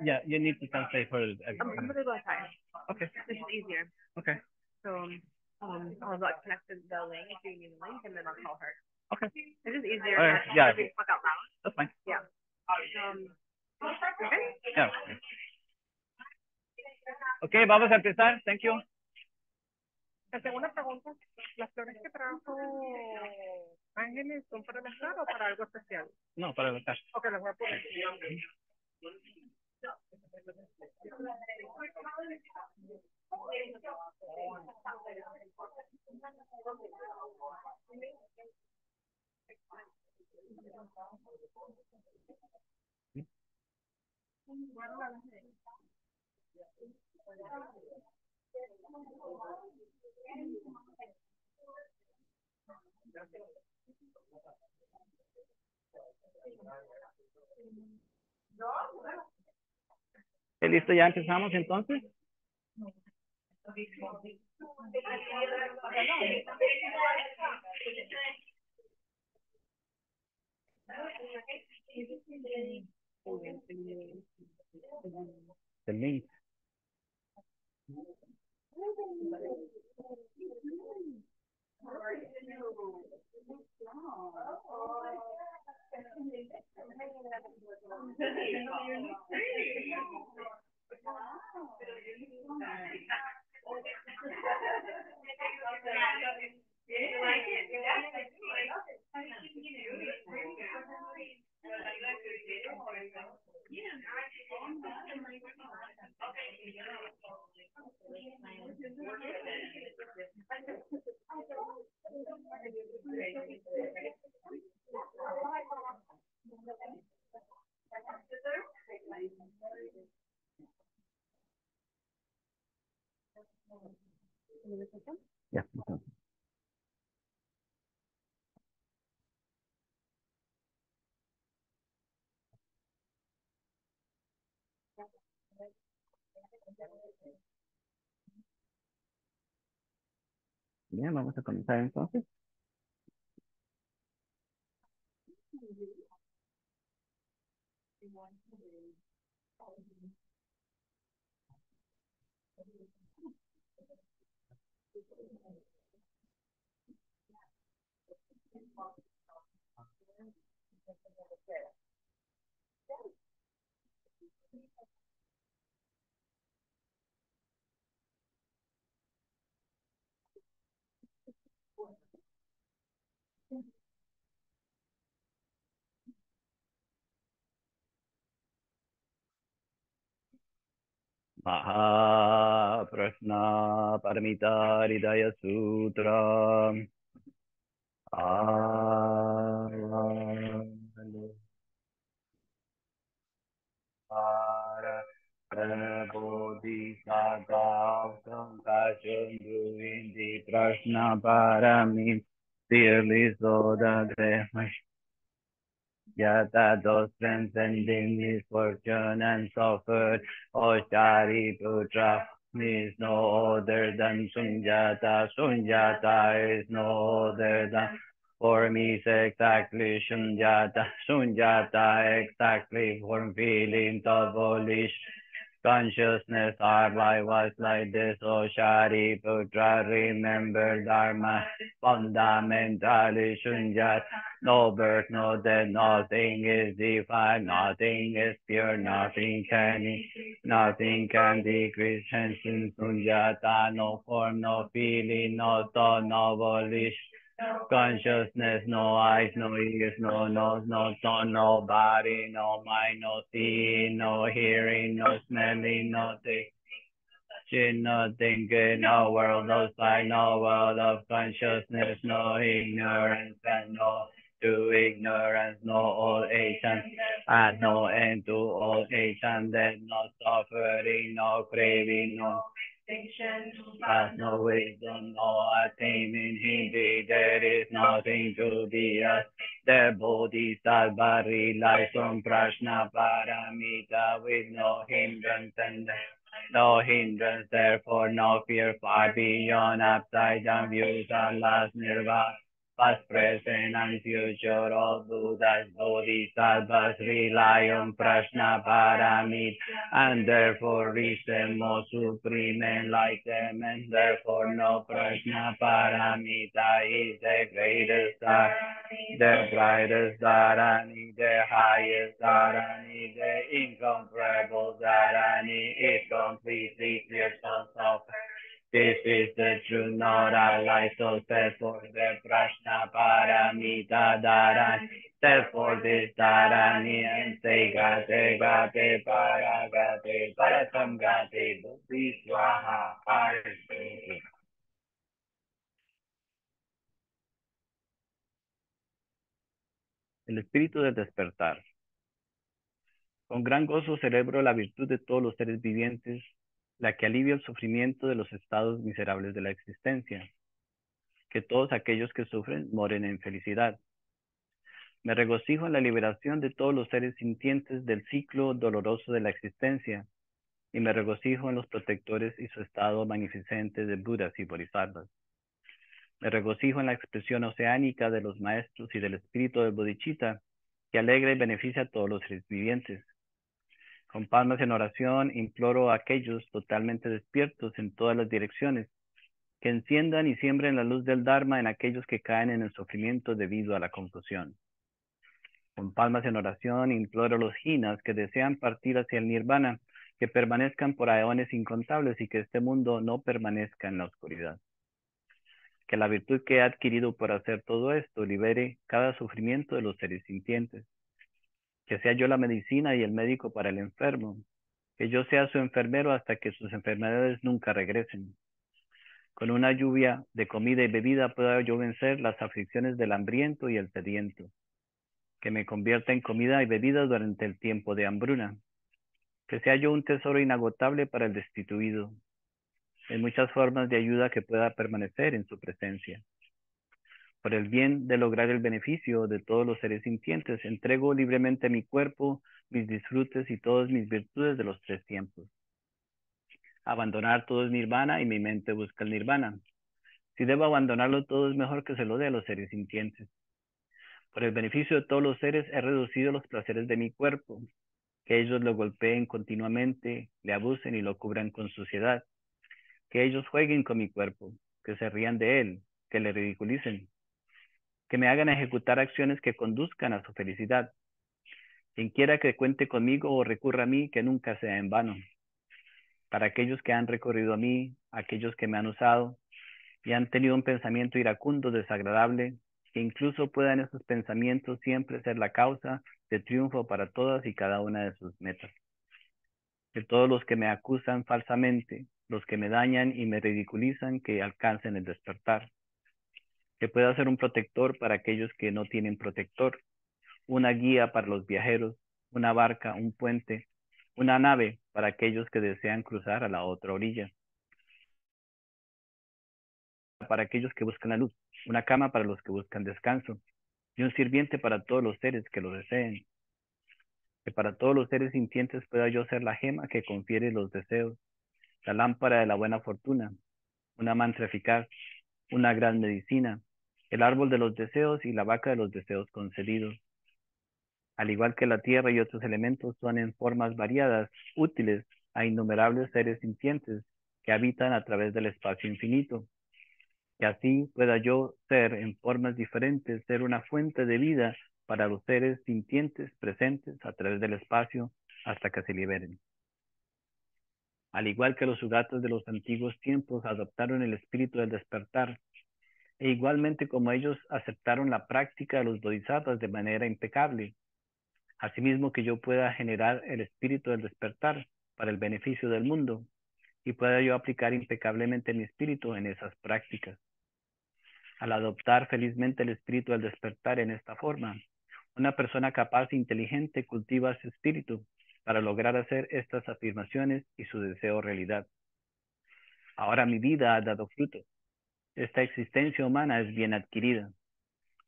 Yeah, you need to translate for I'm gonna go outside. Okay. This is easier. Okay. So I'll like connect the link if you need the link, and then I'll call her. Okay. This is easier. Yeah. Talk out loud. That's fine. Yeah. Okay. Yeah. Okay, vamos a empezar. Thank you. Te tengo una pregunta. ¿Las flores que trajo Ángeles son para el altar o para algo especial? No, para el altar. Ok, las voy a poner. ¿Listo? ¿Ya empezamos entonces? The link. Yeah. Bien, vamos a comenzar entonces. Mahaprashna Paramita Hridaya Sutra. Bodhisattva compassion doing the Prashna Parami dearly so the great Yata those transcending misfortune and suffered, O Shariputra is no other than Sunjata. Sunjata is no other than for me is exactly Sunjata. Sunjata exactly for feeling the volition. Consciousness, our life was like this, O Shariputra, remember Dharma, fundamentally Sunjata. No birth, no death, nothing is defined, nothing is pure, nothing can decrease, hence in Sunyata, no form, no feeling, no thought, no volition. Consciousness, no eyes, no ears, no nose, no tongue, no body, no mind, no seeing, no hearing, no smelling, no tasting, no thinking, no world outside, no world of consciousness, no ignorance, and no to ignorance, no old age, and no end to old age, and then no suffering, no craving, no has no wisdom, no attainment. Indeed, there is nothing to be as the Bodhisattva relies on Prajna Paramita with no hindrance and no hindrance, therefore no fear, far beyond upside down views, Allah's nirvana. Past, present, and future, all Buddhas, Bodhisattvas rely on Prajna Paramita and therefore reach the most supreme enlightenment. Therefore, no Prajna Paramita is the greatest star, the brightest Dharani, the highest Dharani, the incomparable Dharani is completely clear source of. This is the true Nora life, so therefore the Prajna Paramita Dharani. Therefore this Dharani and say Gate Gate Paragate Paratam Gate Buddhi Swaha. El espíritu del despertar. Con gran gozo celebro la virtud de todos los seres vivientes, la que alivia el sufrimiento de los estados miserables de la existencia. Que todos aquellos que sufren moren en felicidad. Me regocijo en la liberación de todos los seres sintientes del ciclo doloroso de la existencia, y me regocijo en los protectores y su estado magnificente de Budas y Bodhisattvas. Me regocijo en la expresión oceánica de los maestros y del espíritu del Bodhicitta, que alegra y beneficia a todos los seres vivientes. Con palmas en oración imploro a aquellos totalmente despiertos en todas las direcciones, que enciendan y siembren la luz del Dharma en aquellos que caen en el sufrimiento debido a la confusión. Con palmas en oración imploro a los jinas que desean partir hacia el nirvana, que permanezcan por aeones incontables y que este mundo no permanezca en la oscuridad. Que la virtud que he adquirido por hacer todo esto libere cada sufrimiento de los seres sintientes. Que sea yo la medicina y el médico para el enfermo. Que yo sea su enfermero hasta que sus enfermedades nunca regresen. Con una lluvia de comida y bebida pueda yo vencer las aflicciones del hambriento y el sediento. Que me convierta en comida y bebida durante el tiempo de hambruna. Que sea yo un tesoro inagotable para el destituido. Hay muchas formas de ayuda que pueda permanecer en su presencia. Por el bien de lograr el beneficio de todos los seres sintientes, entrego libremente mi cuerpo, mis disfrutes y todas mis virtudes de los tres tiempos. Abandonar todo es nirvana y mi mente busca el nirvana. Si debo abandonarlo todo, es mejor que se lo dé a los seres sintientes. Por el beneficio de todos los seres, he reducido los placeres de mi cuerpo. Que ellos lo golpeen continuamente, le abusen y lo cubran con suciedad. Que ellos jueguen con mi cuerpo, que se rían de él, que le ridiculicen. Que me hagan ejecutar acciones que conduzcan a su felicidad. Quien quiera que cuente conmigo o recurra a mí, que nunca sea en vano. Para aquellos que han recurrido a mí, aquellos que me han usado y han tenido un pensamiento iracundo, desagradable, que incluso puedan esos pensamientos siempre ser la causa de triunfo para todas y cada una de sus metas. Que todos los que me acusan falsamente, los que me dañan y me ridiculizan, que alcancen el despertar. Que pueda ser un protector para aquellos que no tienen protector, una guía para los viajeros, una barca, un puente, una nave para aquellos que desean cruzar a la otra orilla, para aquellos que buscan la luz, una cama para los que buscan descanso, y un sirviente para todos los seres que lo deseen. Que para todos los seres sintientes pueda yo ser la gema que confiere los deseos, la lámpara de la buena fortuna, una mantra eficaz, una gran medicina, el árbol de los deseos y la vaca de los deseos concedidos. Al igual que la tierra y otros elementos son en formas variadas, útiles a innumerables seres sintientes que habitan a través del espacio infinito. Que así pueda yo ser en formas diferentes, ser una fuente de vida para los seres sintientes presentes a través del espacio hasta que se liberen. Al igual que los sugatas de los antiguos tiempos adoptaron el espíritu del despertar, E igualmente como ellos aceptaron la práctica de los bodhisattvas de manera impecable, asimismo que yo pueda generar el espíritu del despertar para el beneficio del mundo y pueda yo aplicar impecablemente mi espíritu en esas prácticas. Al adoptar felizmente el espíritu del despertar en esta forma, una persona capaz e inteligente cultiva ese espíritu para lograr hacer estas afirmaciones y su deseo realidad. Ahora mi vida ha dado fruto. Esta existencia humana es bien adquirida.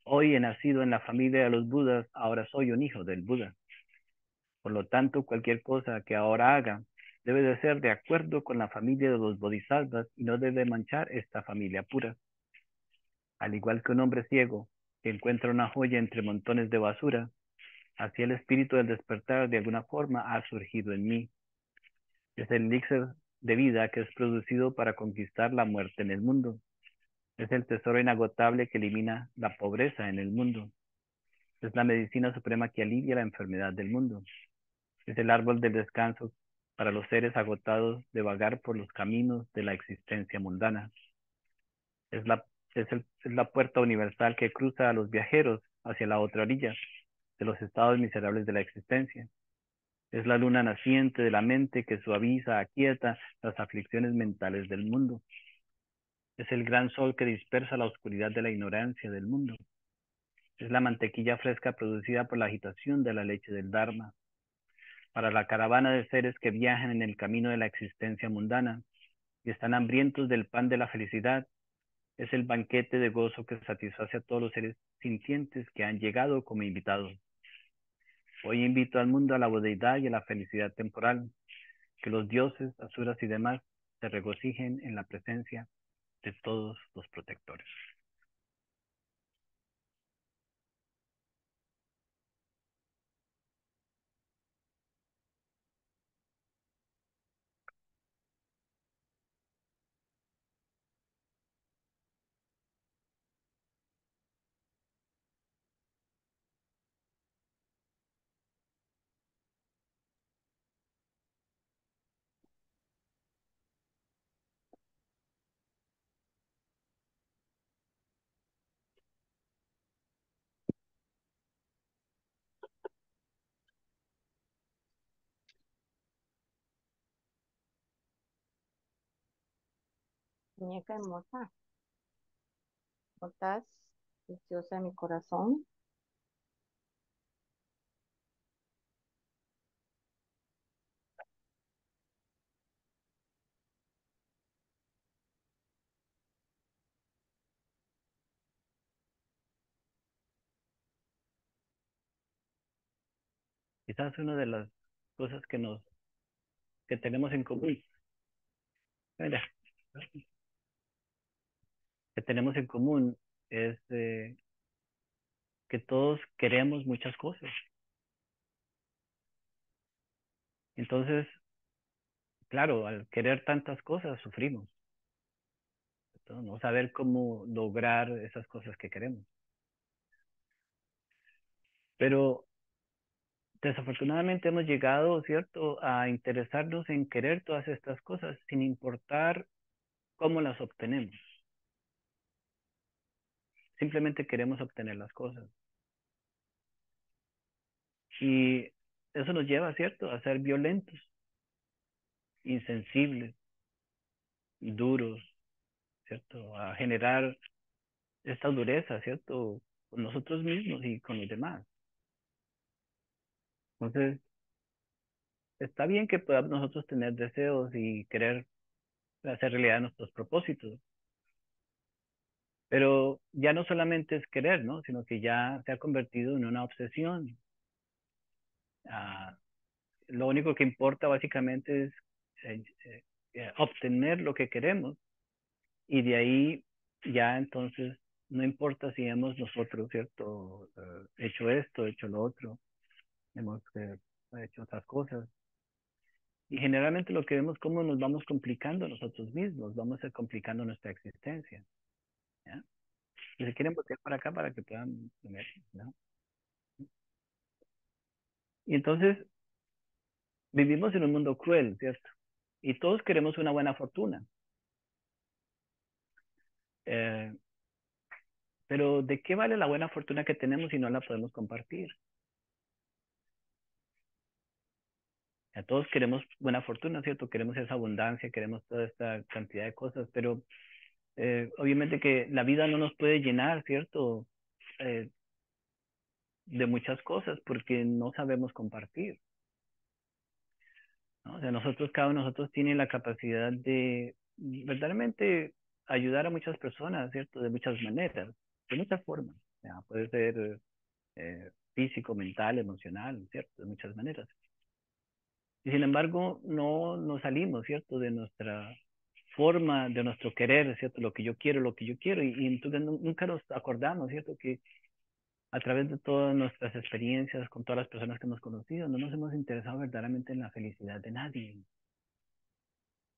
Hoy he nacido en la familia de los Budas, ahora soy un hijo del Buda. Por lo tanto, cualquier cosa que ahora haga debe de ser de acuerdo con la familia de los bodhisattvas y no debe manchar esta familia pura. Al igual que un hombre ciego que encuentra una joya entre montones de basura, así el espíritu del despertar de alguna forma ha surgido en mí. Es el elixir de vida que es producido para conquistar la muerte en el mundo. Es el tesoro inagotable que elimina la pobreza en el mundo. Es la medicina suprema que alivia la enfermedad del mundo. Es el árbol del descanso para los seres agotados de vagar por los caminos de la existencia mundana. Es la puerta universal que cruza a los viajeros hacia la otra orilla de los estados miserables de la existencia. Es la luna naciente de la mente que suaviza, aquieta las aflicciones mentales del mundo. Es el gran sol que dispersa la oscuridad de la ignorancia del mundo. Es la mantequilla fresca producida por la agitación de la leche del Dharma. Para la caravana de seres que viajan en el camino de la existencia mundana y están hambrientos del pan de la felicidad, es el banquete de gozo que satisface a todos los seres sintientes que han llegado como invitados. Hoy invito al mundo a la bodeidad y a la felicidad temporal, que los dioses, asuras y demás se regocijen en la presencia de todos los protectores. Muñeca hermosa, ¿cómo estás? Preciosa de mi corazón. Quizás una de las cosas que tenemos en común, mira, que tenemos en común es que todos queremos muchas cosas. Entonces, claro, al querer tantas cosas sufrimos. Entonces, no saber cómo lograr esas cosas que queremos. Pero desafortunadamente hemos llegado, ¿cierto?, a interesarnos en querer todas estas cosas sin importar cómo las obtenemos. Simplemente queremos obtener las cosas. Y eso nos lleva, ¿cierto?, a ser violentos, insensibles, duros, ¿cierto?, a generar esta dureza, ¿cierto?, con nosotros mismos y con los demás. Entonces, está bien que podamos nosotros tener deseos y querer hacer realidad nuestros propósitos, pero ya no solamente es querer, ¿no?, sino que ya se ha convertido en una obsesión. Ah, lo único que importa básicamente es eh, obtener lo que queremos y de ahí ya entonces no importa si hemos nosotros, ¿cierto?, hecho esto, hecho lo otro, hemos hecho otras cosas. Y generalmente lo que vemos es cómo nos vamos complicando nosotros mismos, vamos a complicando nuestra existencia. ¿Ya? Y se quieren voltear para acá para que puedan tener, ¿no? Y entonces vivimos en un mundo cruel, ¿cierto? Y todos queremos una buena fortuna. Eh, Pero ¿de qué vale la buena fortuna que tenemos si no la podemos compartir? O sea, todos queremos buena fortuna, ¿cierto? Queremos esa abundancia, queremos toda esta cantidad de cosas, pero obviamente que la vida no nos puede llenar, ¿cierto? Eh, de muchas cosas porque no sabemos compartir, ¿no? O sea, cada uno de nosotros tiene la capacidad de verdaderamente ayudar a muchas personas, ¿cierto? De muchas maneras, de muchas formas. O sea, puede ser físico, mental, emocional, ¿cierto? De muchas maneras. Y sin embargo, no nos salimos, ¿cierto? De nuestra forma, de nuestro querer, ¿cierto? Lo que yo quiero. Y entonces nunca nos acordamos, ¿cierto? Que a través de todas nuestras experiencias con todas las personas que hemos conocido, no nos hemos interesado verdaderamente en la felicidad de nadie,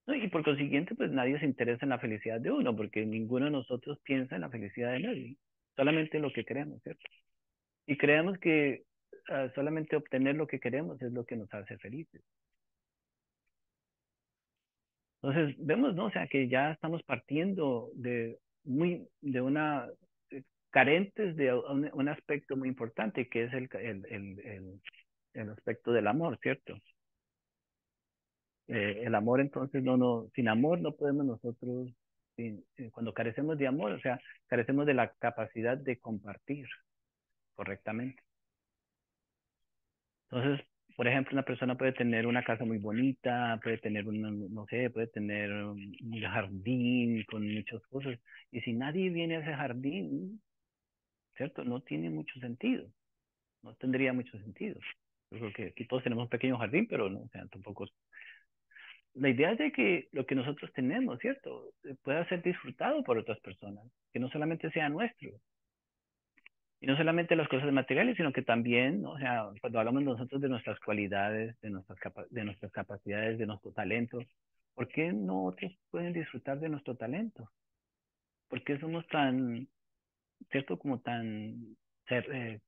¿no? Y por consiguiente, pues nadie se interesa en la felicidad de uno, porque ninguno de nosotros piensa en la felicidad de nadie, solamente en lo que queremos, ¿cierto? Y creemos que solamente obtener lo que queremos es lo que nos hace felices. Entonces, vemos, ¿no? O sea, que ya estamos partiendo de una, carentes de un aspecto muy importante, que es el aspecto del amor, ¿cierto? El amor, entonces, sin amor no podemos nosotros, cuando carecemos de amor, o sea, carecemos de la capacidad de compartir correctamente. Entonces, por ejemplo, una persona puede tener una casa muy bonita, puede tener no sé, puede tener un jardín con muchas cosas, y si nadie viene a ese jardín, ¿cierto? No tiene mucho sentido, no tendría mucho sentido. Yo creo que aquí todos tenemos un pequeño jardín, pero no, o sea, tampoco la idea es de que lo que nosotros tenemos, ¿cierto? Pueda ser disfrutado por otras personas, que no solamente sea nuestro. Y no solamente las cosas materiales, sino que también, ¿no? O sea, cuando hablamos nosotros de nuestras cualidades, de nuestras capacidades, de nuestro talento, ¿por qué no otros pueden disfrutar de nuestro talento? ¿Por qué somos tan, cierto, como tan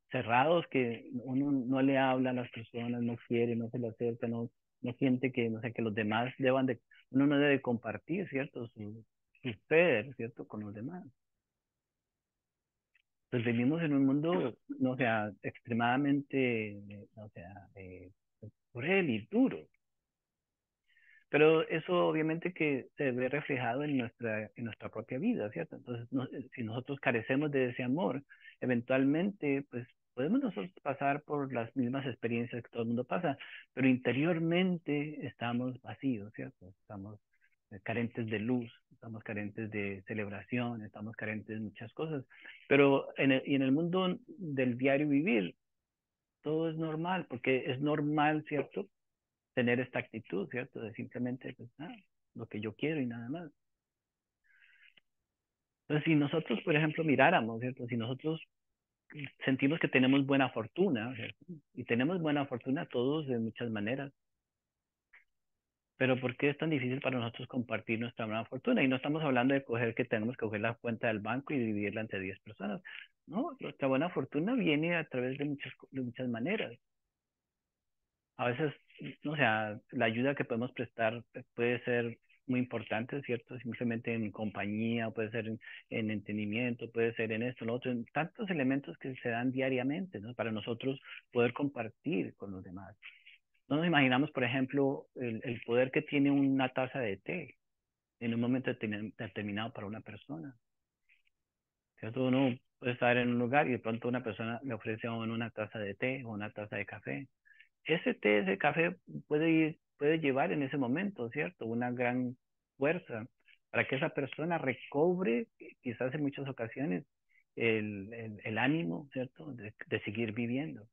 cerrados que uno no le habla a las personas, no quiere, no se le acerca, no siente que, no sé, que los demás uno no debe compartir, ¿cierto? Su ser, ¿cierto? Con los demás. Pues vivimos en un mundo, no, o sea, extremadamente, o sea, cruel y duro. Pero eso obviamente que se ve reflejado en nuestra propia vida, ¿cierto? Entonces, si nosotros carecemos de ese amor, eventualmente, pues podemos nosotros pasar por las mismas experiencias que todo el mundo pasa, pero interiormente estamos vacíos, ¿cierto? Estamos carentes de luz, estamos carentes de celebración, estamos carentes de muchas cosas. Pero y en el mundo del diario vivir, todo es normal, porque es normal, ¿cierto? Tener esta actitud, ¿cierto? De simplemente, pues, lo que yo quiero y nada más. Entonces, si nosotros, por ejemplo, miráramos, ¿cierto? Si nosotros sentimos que tenemos buena fortuna, ¿cierto? Y tenemos buena fortuna todos de muchas maneras, pero ¿por qué es tan difícil para nosotros compartir nuestra buena fortuna? Y no estamos hablando de que tenemos que coger la cuenta del banco y dividirla entre 10 personas. No, nuestra buena fortuna viene a través de muchas maneras. A veces, o sea, la ayuda que podemos prestar puede ser muy importante, ¿cierto? Simplemente en compañía, puede ser en entendimiento, puede ser en esto, en lo otro, en tantos elementos que se dan diariamente, ¿no? Para nosotros poder compartir con los demás. No nos imaginamos, por ejemplo, el poder que tiene una taza de té en un momento determinado para una persona, ¿cierto? Uno puede estar en un lugar y de pronto una persona le ofrece a uno una taza de té o una taza de café. Ese té, ese café puede llevar en ese momento, ¿cierto? Una gran fuerza para que esa persona recobre, quizás en muchas ocasiones, el ánimo, ¿cierto? De seguir viviendo.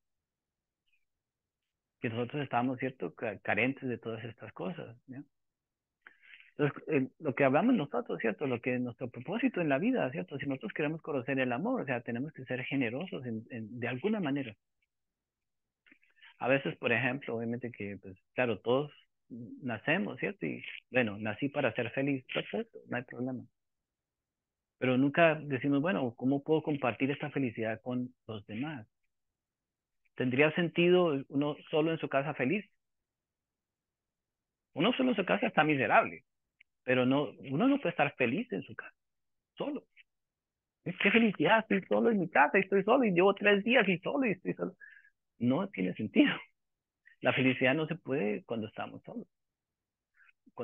Que nosotros estamos, ¿cierto? Carentes de todas estas cosas, ¿no? Entonces, lo que hablamos nosotros, ¿cierto? Lo que nuestro propósito en la vida, ¿cierto? Si nosotros queremos conocer el amor, o sea, tenemos que ser generosos de alguna manera. A veces, por ejemplo, obviamente que, pues, claro, todos nacemos, ¿cierto? Y bueno, nací para ser feliz, perfecto, no hay problema. Pero nunca decimos, bueno, ¿cómo puedo compartir esta felicidad con los demás? ¿Tendría sentido uno solo en su casa feliz? Uno solo en su casa está miserable, pero no, uno no puede estar feliz en su casa, solo. Qué felicidad, estoy solo en mi casa, estoy solo y llevo 3 días y solo y estoy solo. No tiene sentido. La felicidad no se puede cuando estamos solos.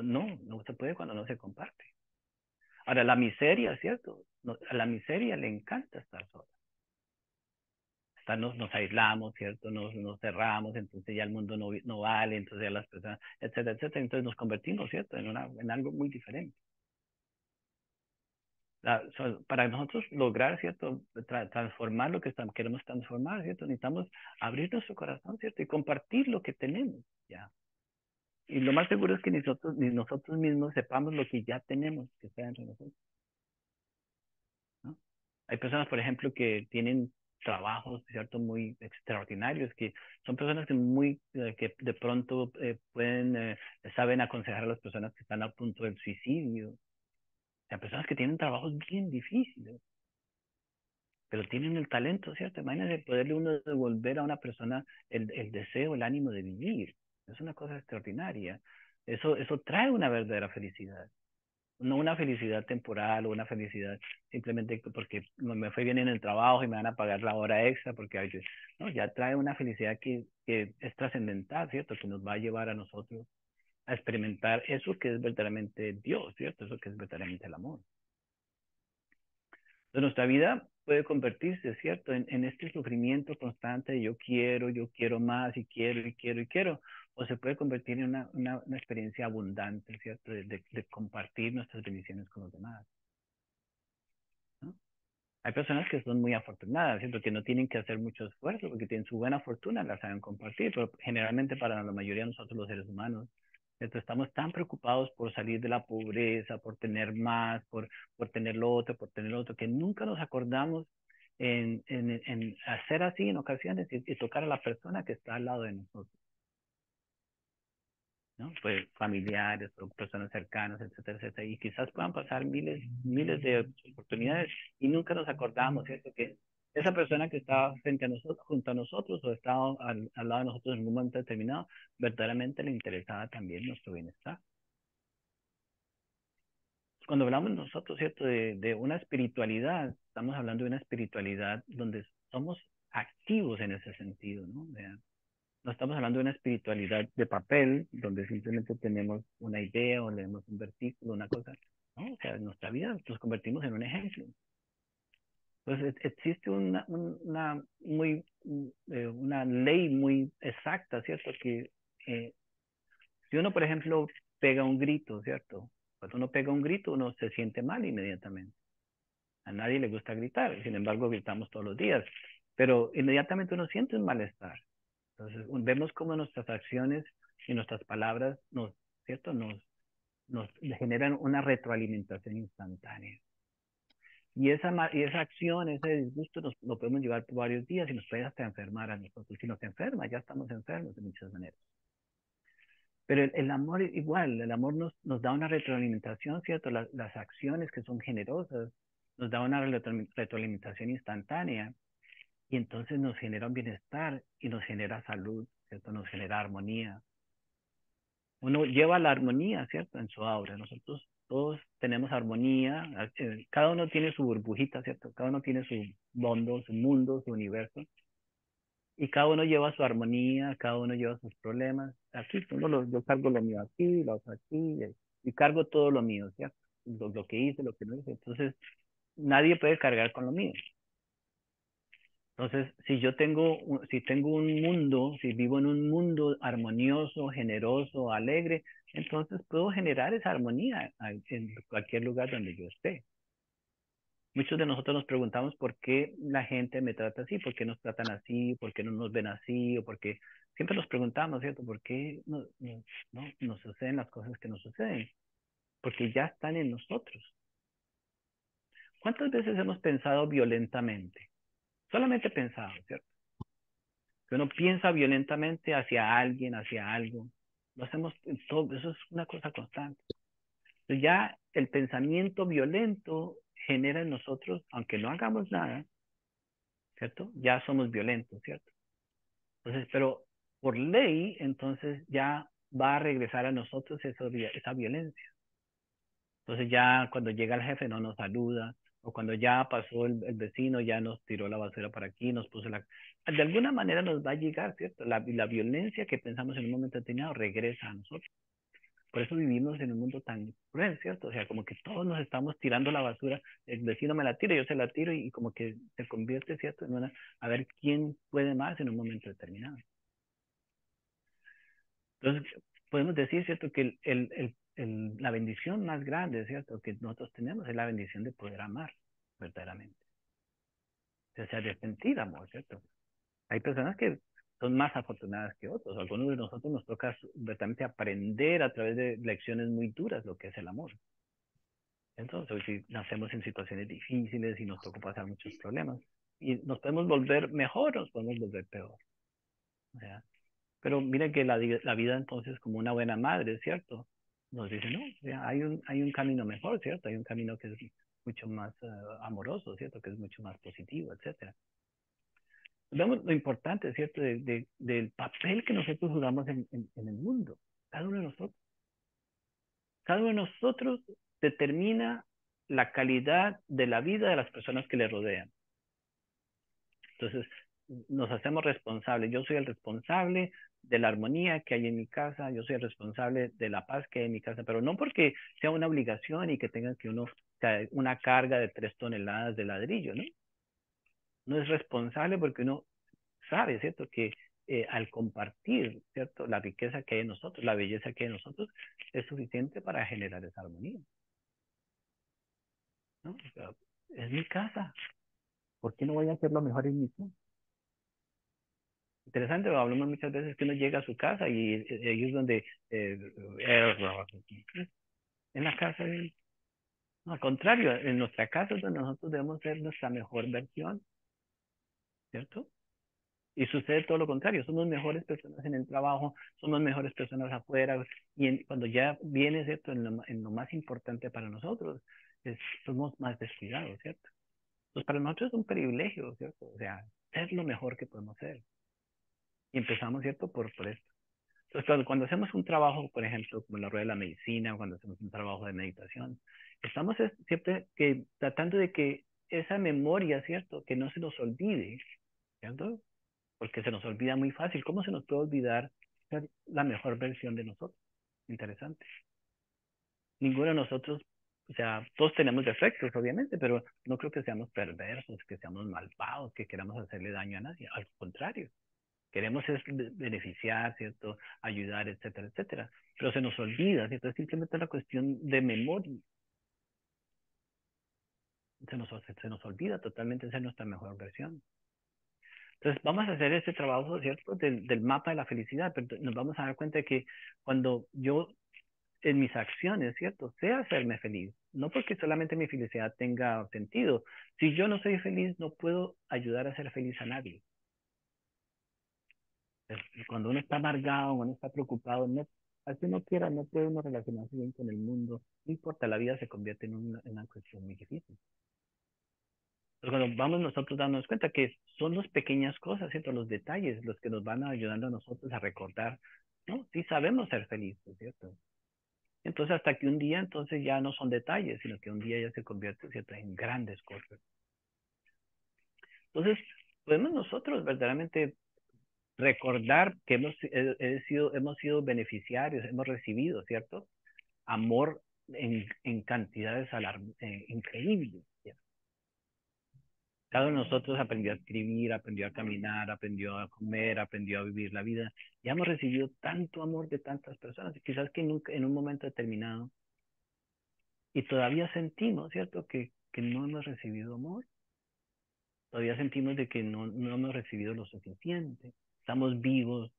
No se puede cuando no se comparte. Ahora, la miseria, ¿cierto? A la miseria le encanta estar sola. Nos aislamos, ¿cierto? Nos cerramos, entonces ya el mundo no vale, entonces ya las personas, etcétera, etcétera. Entonces nos convertimos, ¿cierto? En algo muy diferente. Para nosotros lograr, ¿cierto? Transformar lo que queremos transformar, ¿cierto? Necesitamos abrir nuestro corazón, ¿cierto? Y compartir lo que tenemos, ¿ya? Y lo más seguro es que ni nosotros mismos sepamos lo que ya tenemos que está dentro de nosotros, ¿no? Hay personas, por ejemplo, que tienen trabajos, ¿cierto? Muy extraordinarios, que son personas que de pronto saben aconsejar a las personas que están a punto del suicidio. O sea, personas que tienen trabajos bien difíciles, pero tienen el talento, ¿cierto? Imagínense poderle uno devolver a una persona el deseo, el ánimo de vivir. Es una cosa extraordinaria. Eso trae una verdadera felicidad. No una felicidad temporal o una felicidad simplemente porque me fue bien en el trabajo y me van a pagar la hora extra, porque hay no, ya trae una felicidad que es trascendental, ¿cierto? Que nos va a llevar a nosotros a experimentar eso que es verdaderamente Dios, ¿cierto? Eso que es verdaderamente el amor. Entonces, nuestra vida puede convertirse, ¿cierto? En este sufrimiento constante de yo quiero más y quiero y quiero y quiero. O se puede convertir en una experiencia abundante, ¿cierto? De compartir nuestras bendiciones con los demás, ¿no? Hay personas que son muy afortunadas, ¿cierto? Que no tienen que hacer mucho esfuerzo porque tienen su buena fortuna, la saben compartir, pero generalmente para la mayoría de nosotros los seres humanos, ¿cierto? Estamos tan preocupados por salir de la pobreza, por tener más, por tener lo otro, que nunca nos acordamos en hacer así en ocasiones y tocar a la persona que está al lado de nosotros, ¿no? Pues familiares o personas cercanas, etcétera, etcétera. Y quizás puedan pasar miles de oportunidades y nunca nos acordamos, ¿cierto? Que esa persona que estaba frente a nosotros, junto a nosotros o estaba al lado de nosotros en un momento determinado, verdaderamente le interesaba también nuestro bienestar. Cuando hablamos nosotros, ¿cierto? De una espiritualidad, estamos hablando de una espiritualidad donde somos activos en ese sentido, ¿no? No estamos hablando de una espiritualidad de papel, donde simplemente tenemos una idea o leemos un versículo, una cosa. No, o sea, en nuestra vida nos convertimos en un ejemplo. Entonces, existe una ley muy exacta, ¿cierto? Que si uno, por ejemplo, pega un grito, ¿cierto? Cuando uno pega un grito, uno se siente mal inmediatamente. A nadie le gusta gritar, sin embargo, gritamos todos los días. Pero inmediatamente uno siente un malestar. Entonces, vemos cómo nuestras acciones y nuestras palabras ¿cierto? Nos generan una retroalimentación instantánea. Y esa acción, ese disgusto, lo podemos llevar por varios días y nos puede hasta enfermar a nosotros. Si nos enferma, ya estamos enfermos de muchas maneras. Pero el amor igual, el amor nos da una retroalimentación, ¿cierto? Las acciones que son generosas nos da una retroalimentación instantánea y entonces nos genera un bienestar y nos genera salud, ¿cierto? Nos genera armonía. Uno lleva la armonía, ¿cierto? En su aura. Nosotros todos tenemos armonía, cada uno tiene su burbujita, ¿cierto? Cada uno tiene su mundo, su universo. Y cada uno lleva su armonía, cada uno lleva sus problemas. Aquí, yo cargo lo mío aquí, lo otro aquí, y cargo todo lo mío, ¿cierto? Lo que hice, lo que no hice. Entonces, nadie puede cargar con lo mío. Entonces, si tengo un mundo, si vivo en un mundo armonioso, generoso, alegre, entonces puedo generar esa armonía en cualquier lugar donde yo esté. Muchos de nosotros nos preguntamos por qué la gente me trata así, por qué nos tratan así, por qué no nos ven así, o por qué siempre nos preguntamos, ¿cierto? ¿Por qué nos suceden las cosas que nos suceden? Porque ya están en nosotros. ¿Cuántas veces hemos pensado violentamente? Solamente pensado, ¿cierto? Que uno piensa violentamente hacia alguien, hacia algo. Lo hacemos todo, eso es una cosa constante. Entonces ya el pensamiento violento genera en nosotros, aunque no hagamos nada, ¿cierto? Ya somos violentos, ¿cierto? Entonces, pero por ley, entonces ya va a regresar a esa violencia. Entonces ya cuando llega el jefe no nos saluda, O cuando ya pasó el vecino, ya nos tiró la basura para aquí, nos puso la... De alguna manera nos va a llegar, ¿cierto? La violencia que pensamos en un momento determinado regresa a nosotros. Por eso vivimos en un mundo tan cruel, ¿cierto? O sea, como que todos nos estamos tirando la basura, el vecino me la tira, yo se la tiro y como que se convierte, ¿cierto? En una, a ver quién puede más en un momento determinado. Entonces, podemos decir, ¿cierto? Que la bendición más grande, ¿cierto? Que nosotros tenemos es la bendición de poder amar verdaderamente. O sea, de sentir amor, ¿cierto? Hay personas que son más afortunadas que otros. Algunos de nosotros nos toca verdaderamente aprender a través de lecciones muy duras lo que es el amor. Entonces, si nacemos en situaciones difíciles y nos toca pasar muchos problemas, y nos podemos volver mejor, nos podemos volver peor. O sea, pero mira que la vida entonces como una buena madre, ¿cierto? Nos dice, no, o sea, hay un camino mejor, ¿cierto? Hay un camino que es mucho más amoroso, ¿cierto? Que es mucho más positivo, etcétera. Vemos lo importante, ¿cierto? Del papel que nosotros jugamos en el mundo. Cada uno de nosotros. Cada uno de nosotros determina la calidad de la vida de las personas que le rodean. Entonces, nos hacemos responsables. Yo soy el responsable de la armonía que hay en mi casa, yo soy el responsable de la paz que hay en mi casa, pero no porque sea una obligación y que tenga que uno, o sea, una carga de 3 toneladas de ladrillo, ¿no? No es responsable porque uno sabe, ¿cierto? Que al compartir, ¿cierto? La riqueza que hay en nosotros, la belleza que hay en nosotros, es suficiente para generar esa armonía, ¿no? O sea, es mi casa. ¿Por qué no voy a hacer lo mejor en mi casa? Interesante, hablamos muchas veces que uno llega a su casa y ahí es donde en la casa no, al contrario, en nuestra casa es donde nosotros debemos ser nuestra mejor versión, ¿cierto? Y sucede todo lo contrario, somos mejores personas en el trabajo, somos mejores personas afuera, y cuando ya viene, ¿cierto? En lo más importante para nosotros, somos más descuidados, ¿cierto? Pues para nosotros es un privilegio, ¿cierto? O sea, ser lo mejor que podemos ser. Y empezamos, ¿cierto? Por esto. Entonces, cuando hacemos un trabajo, por ejemplo, como la rueda de la medicina, cuando hacemos un trabajo de meditación, estamos siempre tratando de que esa memoria, ¿cierto? Que no se nos olvide, ¿cierto? Porque se nos olvida muy fácil. ¿Cómo se nos puede olvidar ser la mejor versión de nosotros? Interesante. Ninguno de nosotros, o sea, todos tenemos defectos, obviamente, pero no creo que seamos perversos, que seamos malvados, que queramos hacerle daño a nadie. Al contrario, queremos es beneficiar, ¿cierto? Ayudar, etcétera, etcétera. Pero se nos olvida, ¿cierto? Es simplemente una cuestión de memoria. Se nos olvida totalmente ser nuestra mejor versión. Entonces, vamos a hacer este trabajo, ¿cierto? Del mapa de la felicidad, pero nos vamos a dar cuenta de que cuando yo en mis acciones, ¿cierto? Sé hacerme feliz. No porque solamente mi felicidad tenga sentido. Si yo no soy feliz, no puedo ayudar a ser feliz a nadie. Cuando uno está amargado, cuando uno está preocupado, no, así no quiera, no puede uno relacionarse bien con el mundo. No importa, la vida se convierte en una cuestión muy difícil. Pero cuando vamos nosotros dándonos cuenta que son las pequeñas cosas, ¿cierto? Los detalles, los que nos van ayudando a nosotros a recordar, ¿no? Sí sabemos ser felices, ¿cierto? Entonces, hasta que un día, entonces ya no son detalles, sino que un día ya se convierte, ¿cierto? En grandes cosas. Entonces, podemos nosotros verdaderamente recordar que hemos sido beneficiarios, hemos recibido, ¿cierto? Amor en cantidades increíbles. ¿Cierto? Cada uno de nosotros aprendió a escribir, aprendió a caminar, aprendió a comer, aprendió a vivir la vida. Ya hemos recibido tanto amor de tantas personas, quizás que en un momento determinado, y todavía sentimos, ¿cierto? Que no hemos recibido amor. Todavía sentimos de que no hemos recibido lo suficiente. Estamos vivos.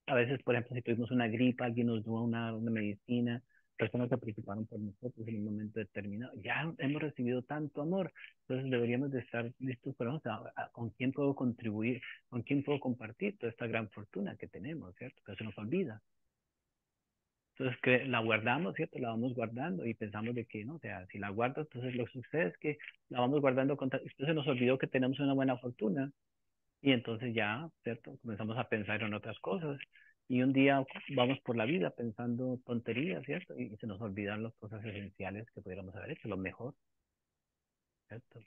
A veces, por ejemplo, si tuvimos una gripa, alguien nos dio una medicina, personas se preocuparon por nosotros en un momento determinado. Ya hemos recibido tanto amor, entonces deberíamos de estar listos para con quién puedo contribuir, con quién puedo compartir toda esta gran fortuna que tenemos, ¿cierto? Pero se nos olvida. Entonces, que la guardamos, ¿cierto? La vamos guardando y pensamos de que, ¿no? O sea, si la guardo, entonces lo que sucede es que la vamos guardando, entonces se nos olvidó que tenemos una buena fortuna y entonces ya, ¿cierto? Comenzamos a pensar en otras cosas. Y un día vamos por la vida pensando tonterías, ¿cierto? Y se nos olvidan las cosas esenciales que pudiéramos haber hecho, lo mejor. ¿cierto?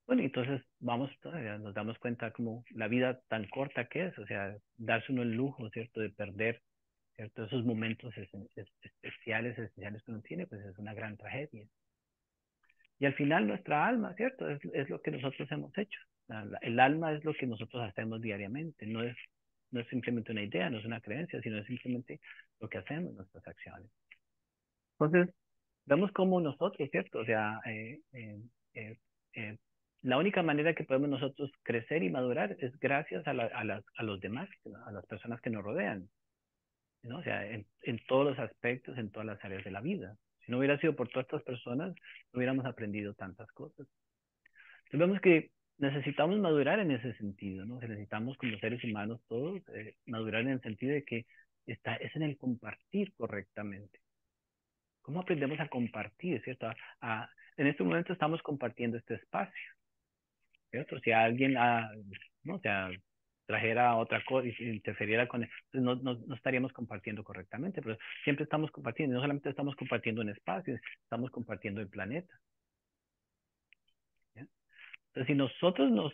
Bueno, entonces vamos, nos damos cuenta como la vida tan corta que es, o sea, darse uno el lujo, ¿cierto? De perder, ¿cierto? Esos momentos especiales que uno tiene, pues es una gran tragedia. Y al final nuestra alma, ¿cierto? Es lo que nosotros hemos hecho. El alma es lo que nosotros hacemos diariamente, no es simplemente una idea, no es una creencia, sino es simplemente lo que hacemos, nuestras acciones. Entonces, vemos como nosotros, ¿cierto? O sea, eh, eh, la única manera que podemos nosotros crecer y madurar es gracias a los demás, a las personas que nos rodean, ¿no? O sea, en todos los aspectos, en todas las áreas de la vida. Si no hubiera sido por todas estas personas, no hubiéramos aprendido tantas cosas. Entonces vemos que necesitamos madurar en ese sentido, ¿no? O sea, necesitamos como seres humanos todos madurar en el sentido de que es en el compartir correctamente. ¿Cómo aprendemos a compartir, cierto? En este momento estamos compartiendo este espacio, ¿cierto? Si alguien, no, o sea, trajera otra cosa y se interferiera con eso, pues no estaríamos compartiendo correctamente, pero siempre estamos compartiendo, no solamente estamos compartiendo un espacio, estamos compartiendo el planeta, ¿ya? Entonces, si nosotros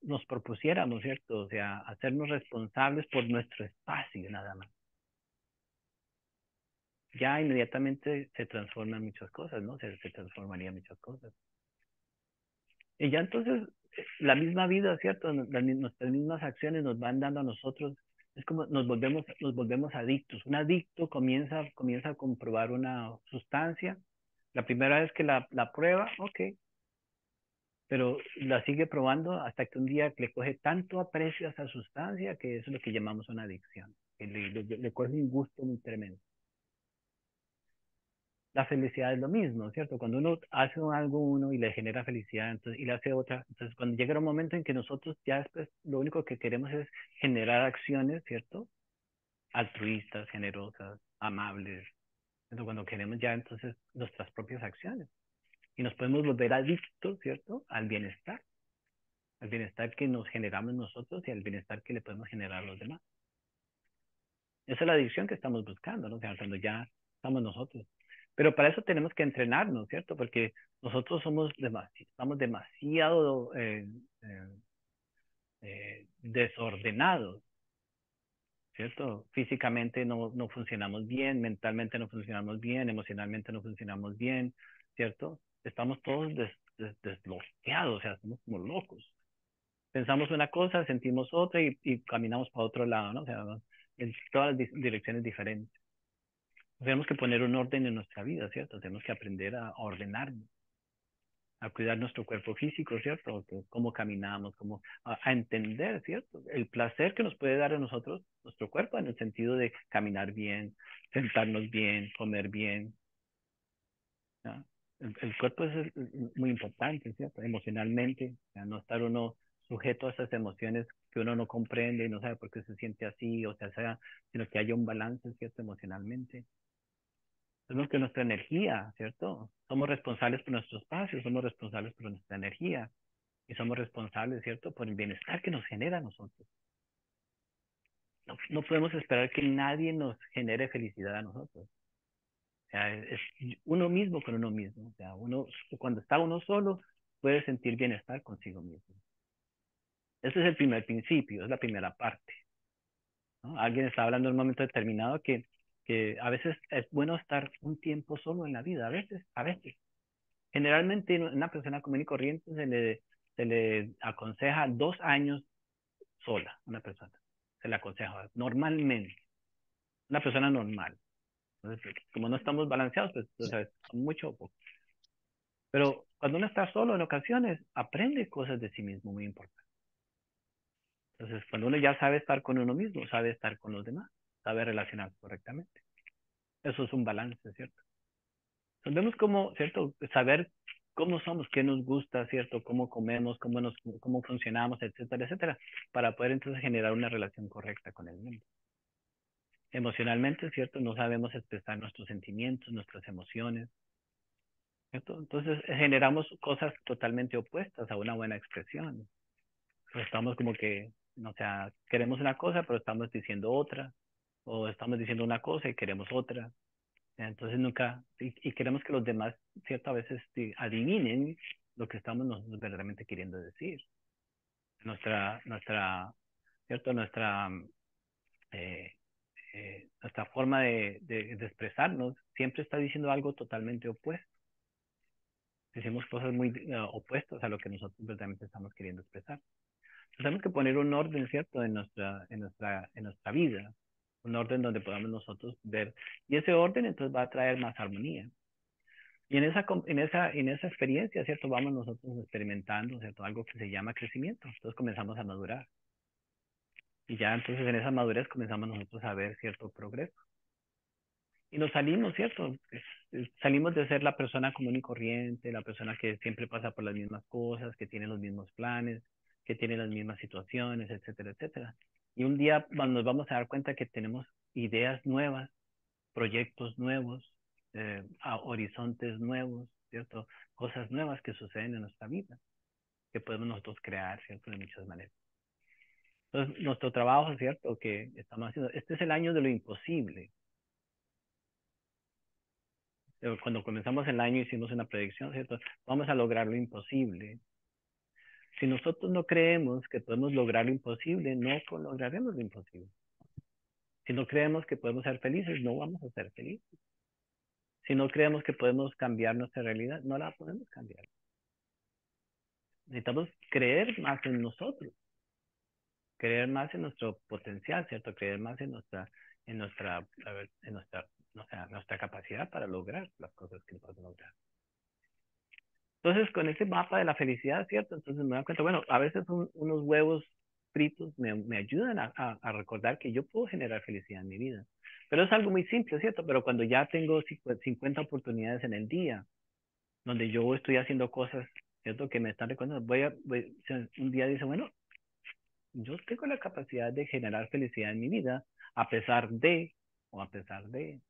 nos propusiéramos, ¿cierto? O sea, hacernos responsables por nuestro espacio, nada más, ya inmediatamente se transforman muchas cosas, ¿no? Se transformarían muchas cosas. Y ya entonces, la misma vida, ¿cierto? Nuestras mismas acciones nos van dando a nosotros, es como nos volvemos adictos. Un adicto comienza a comprobar una sustancia. La primera vez que la prueba, ok, pero la sigue probando hasta que un día le coge tanto aprecio a esa sustancia que eso es lo que llamamos una adicción. Que le coge un gusto muy tremendo. La felicidad es lo mismo, ¿cierto? Cuando uno hace algo uno y le genera felicidad, entonces, y le hace otra, entonces cuando llega un momento en que nosotros ya después lo único que queremos es generar acciones, ¿cierto? Altruistas, generosas, amables. Entonces, cuando queremos ya entonces nuestras propias acciones. Y nos podemos volver adictos, ¿cierto? Al bienestar que nos generamos nosotros y al bienestar que le podemos generar a los demás. Esa es la adicción que estamos buscando, ¿no? O sea, cuando ya estamos nosotros. Pero para eso tenemos que entrenarnos, ¿cierto? Porque nosotros estamos demasiado eh, desordenados, ¿cierto? Físicamente no funcionamos bien, mentalmente no funcionamos bien, emocionalmente no funcionamos bien, ¿cierto? Estamos todos desbloqueados, o sea, somos como locos. Pensamos una cosa, sentimos otra y caminamos para otro lado, ¿no? O sea, en todas las direcciones diferentes. Tenemos que poner un orden en nuestra vida, ¿cierto? Tenemos que aprender a ordenarnos, a cuidar nuestro cuerpo físico, ¿cierto? Cómo caminamos, a entender, ¿cierto? El placer que nos puede dar a nosotros nuestro cuerpo en el sentido de caminar bien, sentarnos bien, comer bien, ¿no? El cuerpo es muy importante, ¿cierto? Emocionalmente, o sea, no estar uno sujeto a esas emociones que uno no comprende y no sabe por qué se siente así, o sea, sino que haya un balance, ¿cierto? Emocionalmente. Tenemos que nuestra energía, ¿cierto? Somos responsables por nuestro espacio, somos responsables por nuestra energía y somos responsables, ¿cierto? Por el bienestar que nos genera a nosotros. No podemos esperar que nadie nos genere felicidad a nosotros. O sea, es uno mismo con uno mismo. O sea, cuando está uno solo, puede sentir bienestar consigo mismo. Ese es el primer principio, es la primera parte, ¿no? Alguien estaba hablando en un momento determinado que a veces es bueno estar un tiempo solo en la vida, a veces. Generalmente una persona común y corriente se le aconseja 2 años sola, una persona. Se le aconseja normalmente, una persona normal. Entonces, como no estamos balanceados, pues, o sea, mucho o poco. Pero cuando uno está solo en ocasiones, aprende cosas de sí mismo muy importantes. Entonces, cuando uno ya sabe estar con uno mismo, sabe estar con los demás, sabe relacionarse correctamente. Eso es un balance, ¿cierto? Entonces, vemos cómo, ¿cierto? Saber cómo somos, qué nos gusta, ¿cierto? Cómo comemos, cómo funcionamos, etcétera, etcétera, para poder entonces generar una relación correcta con el mundo. Emocionalmente, ¿cierto? No sabemos expresar nuestros sentimientos, nuestras emociones, ¿cierto? Entonces generamos cosas totalmente opuestas a una buena expresión. Pues estamos como que, o sea, queremos una cosa, pero estamos diciendo otra, o estamos diciendo una cosa y queremos otra. Entonces nunca, y queremos que los demás, ¿cierto? A veces adivinen lo que estamos nosotros verdaderamente queriendo decir. ¿Cierto? Nuestra forma de expresarnos siempre está diciendo algo totalmente opuesto. Decimos cosas muy opuestas a lo que nosotros verdaderamente estamos queriendo expresar. Entonces, tenemos que poner un orden, ¿cierto? En nuestra vida. Un orden donde podamos nosotros ver. Y ese orden entonces va a traer más armonía. Y en esa experiencia, ¿cierto? Vamos nosotros experimentando, ¿cierto? Algo que se llama crecimiento. Entonces comenzamos a madurar. Y ya entonces en esa madurez comenzamos nosotros a ver cierto progreso. Y nos salimos, ¿cierto? Salimos de ser la persona común y corriente, la persona que siempre pasa por las mismas cosas, que tiene los mismos planes, que tiene las mismas situaciones, etcétera, etcétera. Y un día nos vamos a dar cuenta que tenemos ideas nuevas, proyectos nuevos, horizontes nuevos, ¿cierto? Cosas nuevas que suceden en nuestra vida, que podemos nosotros crear, ¿cierto? De muchas maneras. Entonces, nuestro trabajo, ¿cierto? Que estamos haciendo, este es el año de lo imposible. Cuando comenzamos el año hicimos una predicción, ¿cierto? Vamos a lograr lo imposible. Si nosotros no creemos que podemos lograr lo imposible, no lograremos lo imposible. Si no creemos que podemos ser felices, no vamos a ser felices. Si no creemos que podemos cambiar nuestra realidad, no la podemos cambiar. Necesitamos creer más en nosotros, creer más en nuestro potencial, ¿cierto? Creer más en nuestra capacidad para lograr las cosas que podemos lograr. Entonces, con ese mapa de la felicidad, ¿cierto? Entonces me doy cuenta, bueno, a veces unos huevos fritos me ayudan a recordar que yo puedo generar felicidad en mi vida. Pero es algo muy simple, ¿cierto? Pero cuando ya tengo 50 oportunidades en el día, donde yo estoy haciendo cosas, ¿cierto? Que me están recordando, un día dice, bueno, yo tengo la capacidad de generar felicidad en mi vida, a pesar de, o a pesar de,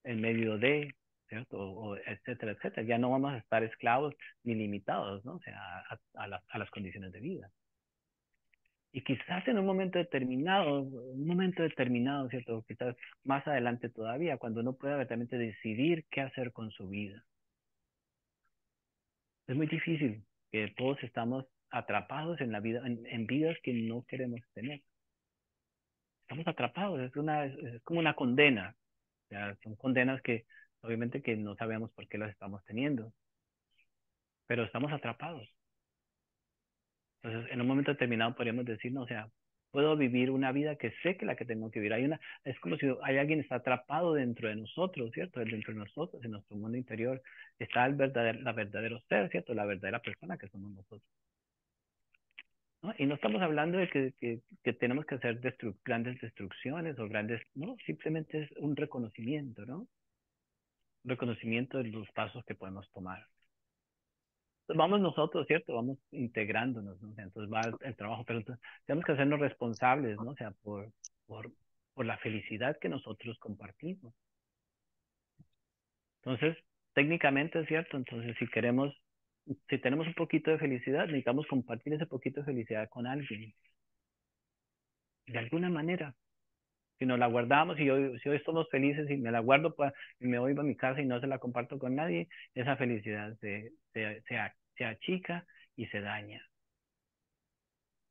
en medio de, ¿cierto? Etcétera, etcétera. Ya no vamos a estar esclavos ni limitados, ¿no? O sea, a las condiciones de vida. Y quizás en un momento determinado, ¿cierto? Quizás más adelante todavía, cuando uno pueda verdaderamente decidir qué hacer con su vida. Es muy difícil, que todos estamos atrapados en la vida, en vidas que no queremos tener. Estamos atrapados, es como una condena. O sea, son condenas que obviamente que no sabemos por qué las estamos teniendo, pero estamos atrapados. Entonces, en un momento determinado podríamos decir, no, o sea, puedo vivir una vida que sé que la que tengo que vivir. Es como si hay alguien que está atrapado dentro de nosotros, ¿cierto? Dentro de nosotros, en nuestro mundo interior, está la verdadero ser, ¿cierto? La verdadera persona que somos nosotros. ¿No? Y no estamos hablando de que tenemos que hacer grandes destrucciones o no, simplemente es un reconocimiento, ¿no? Un reconocimiento de los pasos que podemos tomar. Entonces vamos nosotros, ¿cierto? Vamos integrándonos, ¿no? O sea, entonces va el trabajo, pero tenemos que hacernos responsables, ¿no? O sea, por, por la felicidad que nosotros compartimos. Entonces, técnicamente es cierto, entonces si tenemos un poquito de felicidad, necesitamos compartir ese poquito de felicidad con alguien. De alguna manera. Si nos la guardamos y si hoy somos felices y me la guardo y me voy a mi casa y no se la comparto con nadie, esa felicidad se achica y se daña,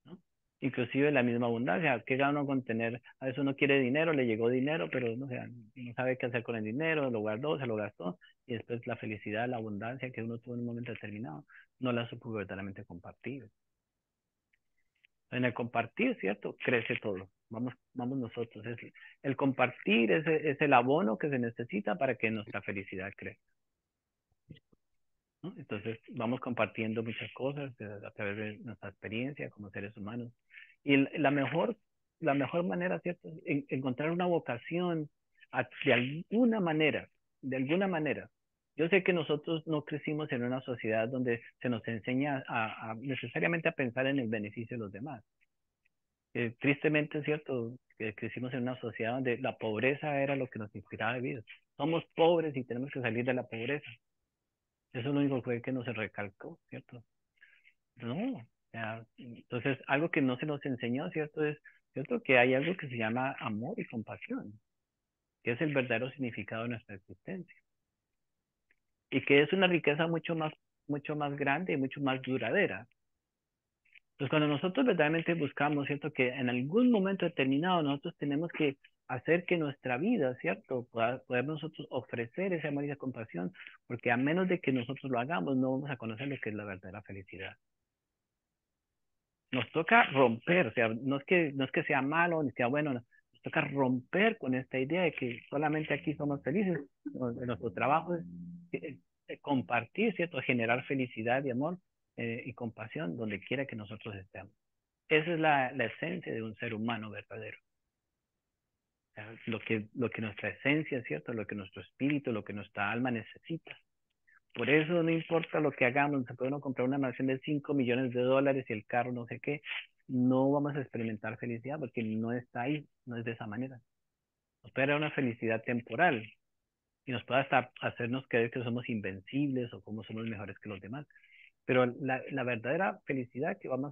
¿no? Inclusive la misma abundancia, ¿qué gano con tener? A veces uno quiere dinero, le llegó dinero, pero no, no sabe qué hacer con el dinero, lo guardó, se lo gastó, y después la felicidad, la abundancia que uno tuvo en un momento determinado, no la supo verdaderamente compartir. En el compartir, ¿cierto? Crece todo. Vamos nosotros. El compartir es el abono que se necesita para que nuestra felicidad crezca, ¿no? Entonces, vamos compartiendo muchas cosas a través de nuestra experiencia como seres humanos. Y la mejor manera, ¿cierto? Encontrar una vocación de alguna manera. Yo sé que nosotros no crecimos en una sociedad donde se nos enseña necesariamente a pensar en el beneficio de los demás. Tristemente es cierto que crecimos en una sociedad donde la pobreza era lo que nos inspiraba a vivir. Somos pobres y tenemos que salir de la pobreza. Eso es lo único que nos recalcó, ¿cierto? No, o sea, entonces algo que no se nos enseñó, ¿cierto? Es cierto que hay algo que se llama amor y compasión, que es el verdadero significado de nuestra existencia. Y que es una riqueza mucho más mucho más grande y mucho más duradera. Entonces, cuando nosotros verdaderamente buscamos, ¿cierto? Que en algún momento determinado nosotros tenemos que hacer que nuestra vida, ¿cierto? Poder nosotros ofrecer ese amor y esa compasión, porque a menos de que nosotros lo hagamos, no vamos a conocer lo que es la verdadera felicidad. Nos toca romper, o sea, no es que sea malo ni sea bueno, nos toca romper con esta idea de que solamente aquí somos felices. Nuestro trabajo es compartir, ¿cierto? Generar felicidad y amor y compasión donde quiera que nosotros estemos. Esa es la esencia de un ser humano verdadero. O sea, lo que nuestra esencia, ¿cierto? Lo que nuestro espíritu, lo que nuestra alma necesita. Por eso no importa lo que hagamos, se puede uno comprar una mansión de $5 millones y el carro no sé qué, no vamos a experimentar felicidad porque no está ahí, no es de esa manera. Nos puede dar una felicidad temporal y nos puede hasta hacernos creer que somos invencibles o como somos mejores que los demás. Pero la verdadera felicidad que vamos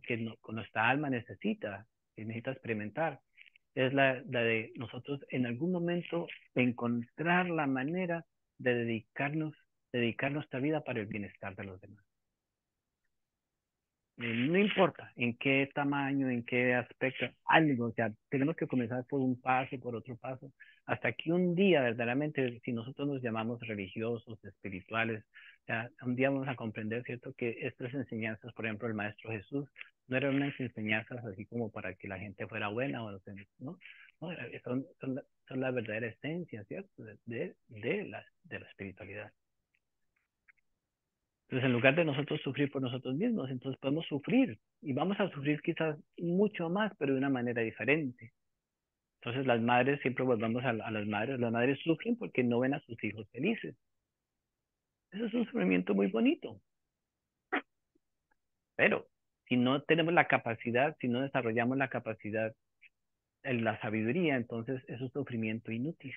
que nuestra alma necesita, que necesita experimentar, es la de nosotros en algún momento encontrar la manera de dedicar nuestra vida para el bienestar de los demás. No importa en qué tamaño, en qué aspecto, algo, o sea, tenemos que comenzar por un paso, por otro paso, hasta que un día verdaderamente, si nosotros nos llamamos religiosos, espirituales, o sea, un día vamos a comprender, ¿cierto?, que estas enseñanzas, por ejemplo, el Maestro Jesús, no eran unas enseñanzas así como para que la gente fuera buena, o ¿no? No, son la verdadera esencia, ¿cierto?, de la espiritualidad. Entonces, en lugar de nosotros sufrir por nosotros mismos, entonces podemos sufrir y vamos a sufrir quizás mucho más, pero de una manera diferente. Entonces, las madres, siempre volvamos a las madres sufren porque no ven a sus hijos felices. Eso es un sufrimiento muy bonito. Pero si no tenemos la capacidad, si no desarrollamos la capacidad, la sabiduría, entonces es un sufrimiento inútil.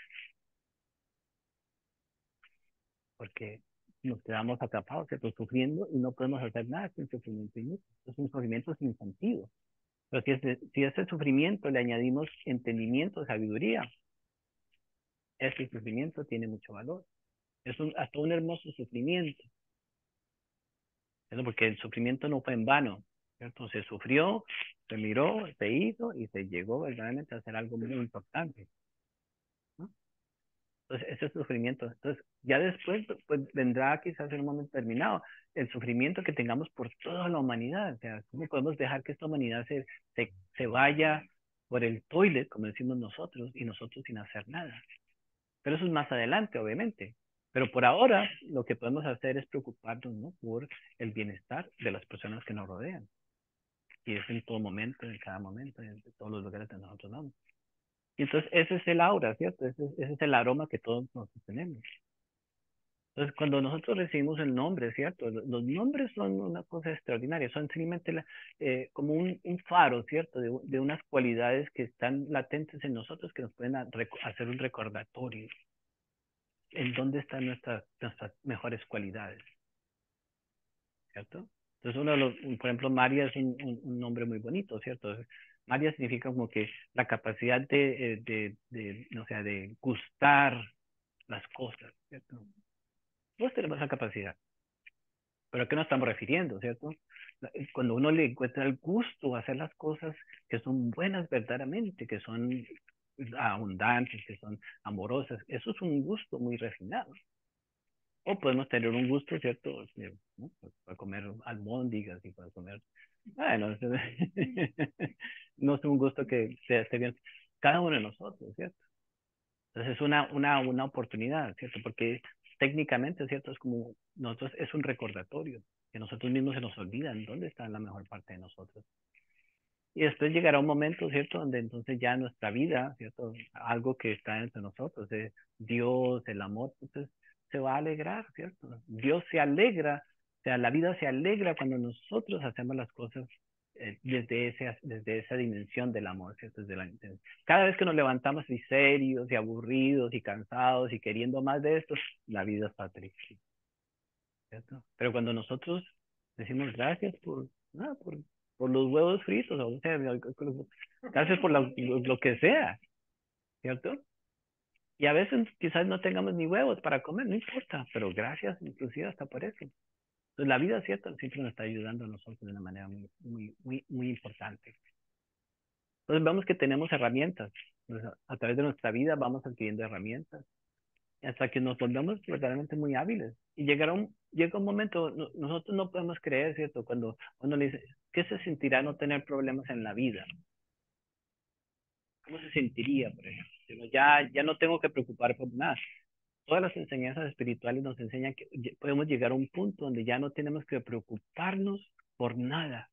Porque nos quedamos atrapados, ¿cierto? Sufriendo y no podemos hacer nada sin sufrimiento inútil. Es un sufrimiento sin sentido. Pero si a ese sufrimiento le añadimos entendimiento, sabiduría, ese sufrimiento tiene mucho valor. Es hasta un hermoso sufrimiento, ¿cierto? Porque el sufrimiento no fue en vano, ¿cierto? Se sufrió, se miró, se hizo y se llegó verdaderamente a hacer algo muy importante, ¿no? Entonces, ese sufrimiento. Entonces, ya después pues, vendrá quizás en un momento determinado el sufrimiento que tengamos por toda la humanidad. O sea, ¿cómo podemos dejar que esta humanidad se vaya por el toilet, como decimos nosotros, y nosotros sin hacer nada? Pero eso es más adelante, obviamente. Pero por ahora, lo que podemos hacer es preocuparnos, ¿no?, por el bienestar de las personas que nos rodean. Y es en todo momento, en cada momento, en todos los lugares donde nosotros vamos. Y entonces ese es el aura, ¿cierto? Ese es el aroma que todos nosotros tenemos. Entonces, cuando nosotros recibimos el nombre, ¿cierto? Los nombres son una cosa extraordinaria, son simplemente como un faro, ¿cierto? De unas cualidades que están latentes en nosotros que nos pueden hacer un recordatorio en dónde están nuestras mejores cualidades, ¿cierto? Entonces, por ejemplo, María es un nombre muy bonito, ¿cierto? María significa como que la capacidad no sé, de gustar las cosas, ¿cierto? Todos tenemos esa capacidad. ¿Pero a qué nos estamos refiriendo, cierto? Cuando uno le encuentra el gusto a hacer las cosas que son buenas verdaderamente, que son abundantes, que son amorosas, eso es un gusto muy refinado. O podemos tener un gusto, ¿cierto? ¿No? Para comer albóndigas y para comer... Bueno, no es un gusto que esté bien. Cada uno de nosotros, ¿cierto? Entonces es una oportunidad, ¿cierto? Porque técnicamente, ¿cierto? Es como nosotros, es un recordatorio, que nosotros mismos se nos olvidan dónde está la mejor parte de nosotros. Y después llegará un momento, ¿cierto? Donde entonces ya nuestra vida, ¿cierto? Algo que está entre nosotros, Dios, el amor, entonces se va a alegrar, ¿cierto? Dios se alegra, o sea, la vida se alegra cuando nosotros hacemos las cosas desde esa dimensión del amor, ¿cierto? Cada vez que nos levantamos y serios y aburridos y cansados y queriendo más de esto, la vida está triste, ¿cierto? Pero cuando nosotros decimos gracias por los huevos fritos, o sea, gracias por lo que sea, ¿cierto? Y a veces quizás no tengamos ni huevos para comer, no importa, pero gracias inclusive hasta por eso. Entonces la vida, cierto, siempre nos está ayudando a nosotros de una manera muy importante. Entonces vemos que tenemos herramientas. Entonces, a través de nuestra vida vamos adquiriendo herramientas hasta que nos volvamos verdaderamente muy hábiles. Y llega un momento, nosotros no podemos creer, ¿cierto? Cuando uno le dice, ¿qué se sentirá no tener problemas en la vida? ¿Cómo se sentiría, por ejemplo? Digo, ya no tengo que preocupar por nada. Todas las enseñanzas espirituales nos enseñan que podemos llegar a un punto donde ya no tenemos que preocuparnos por nada,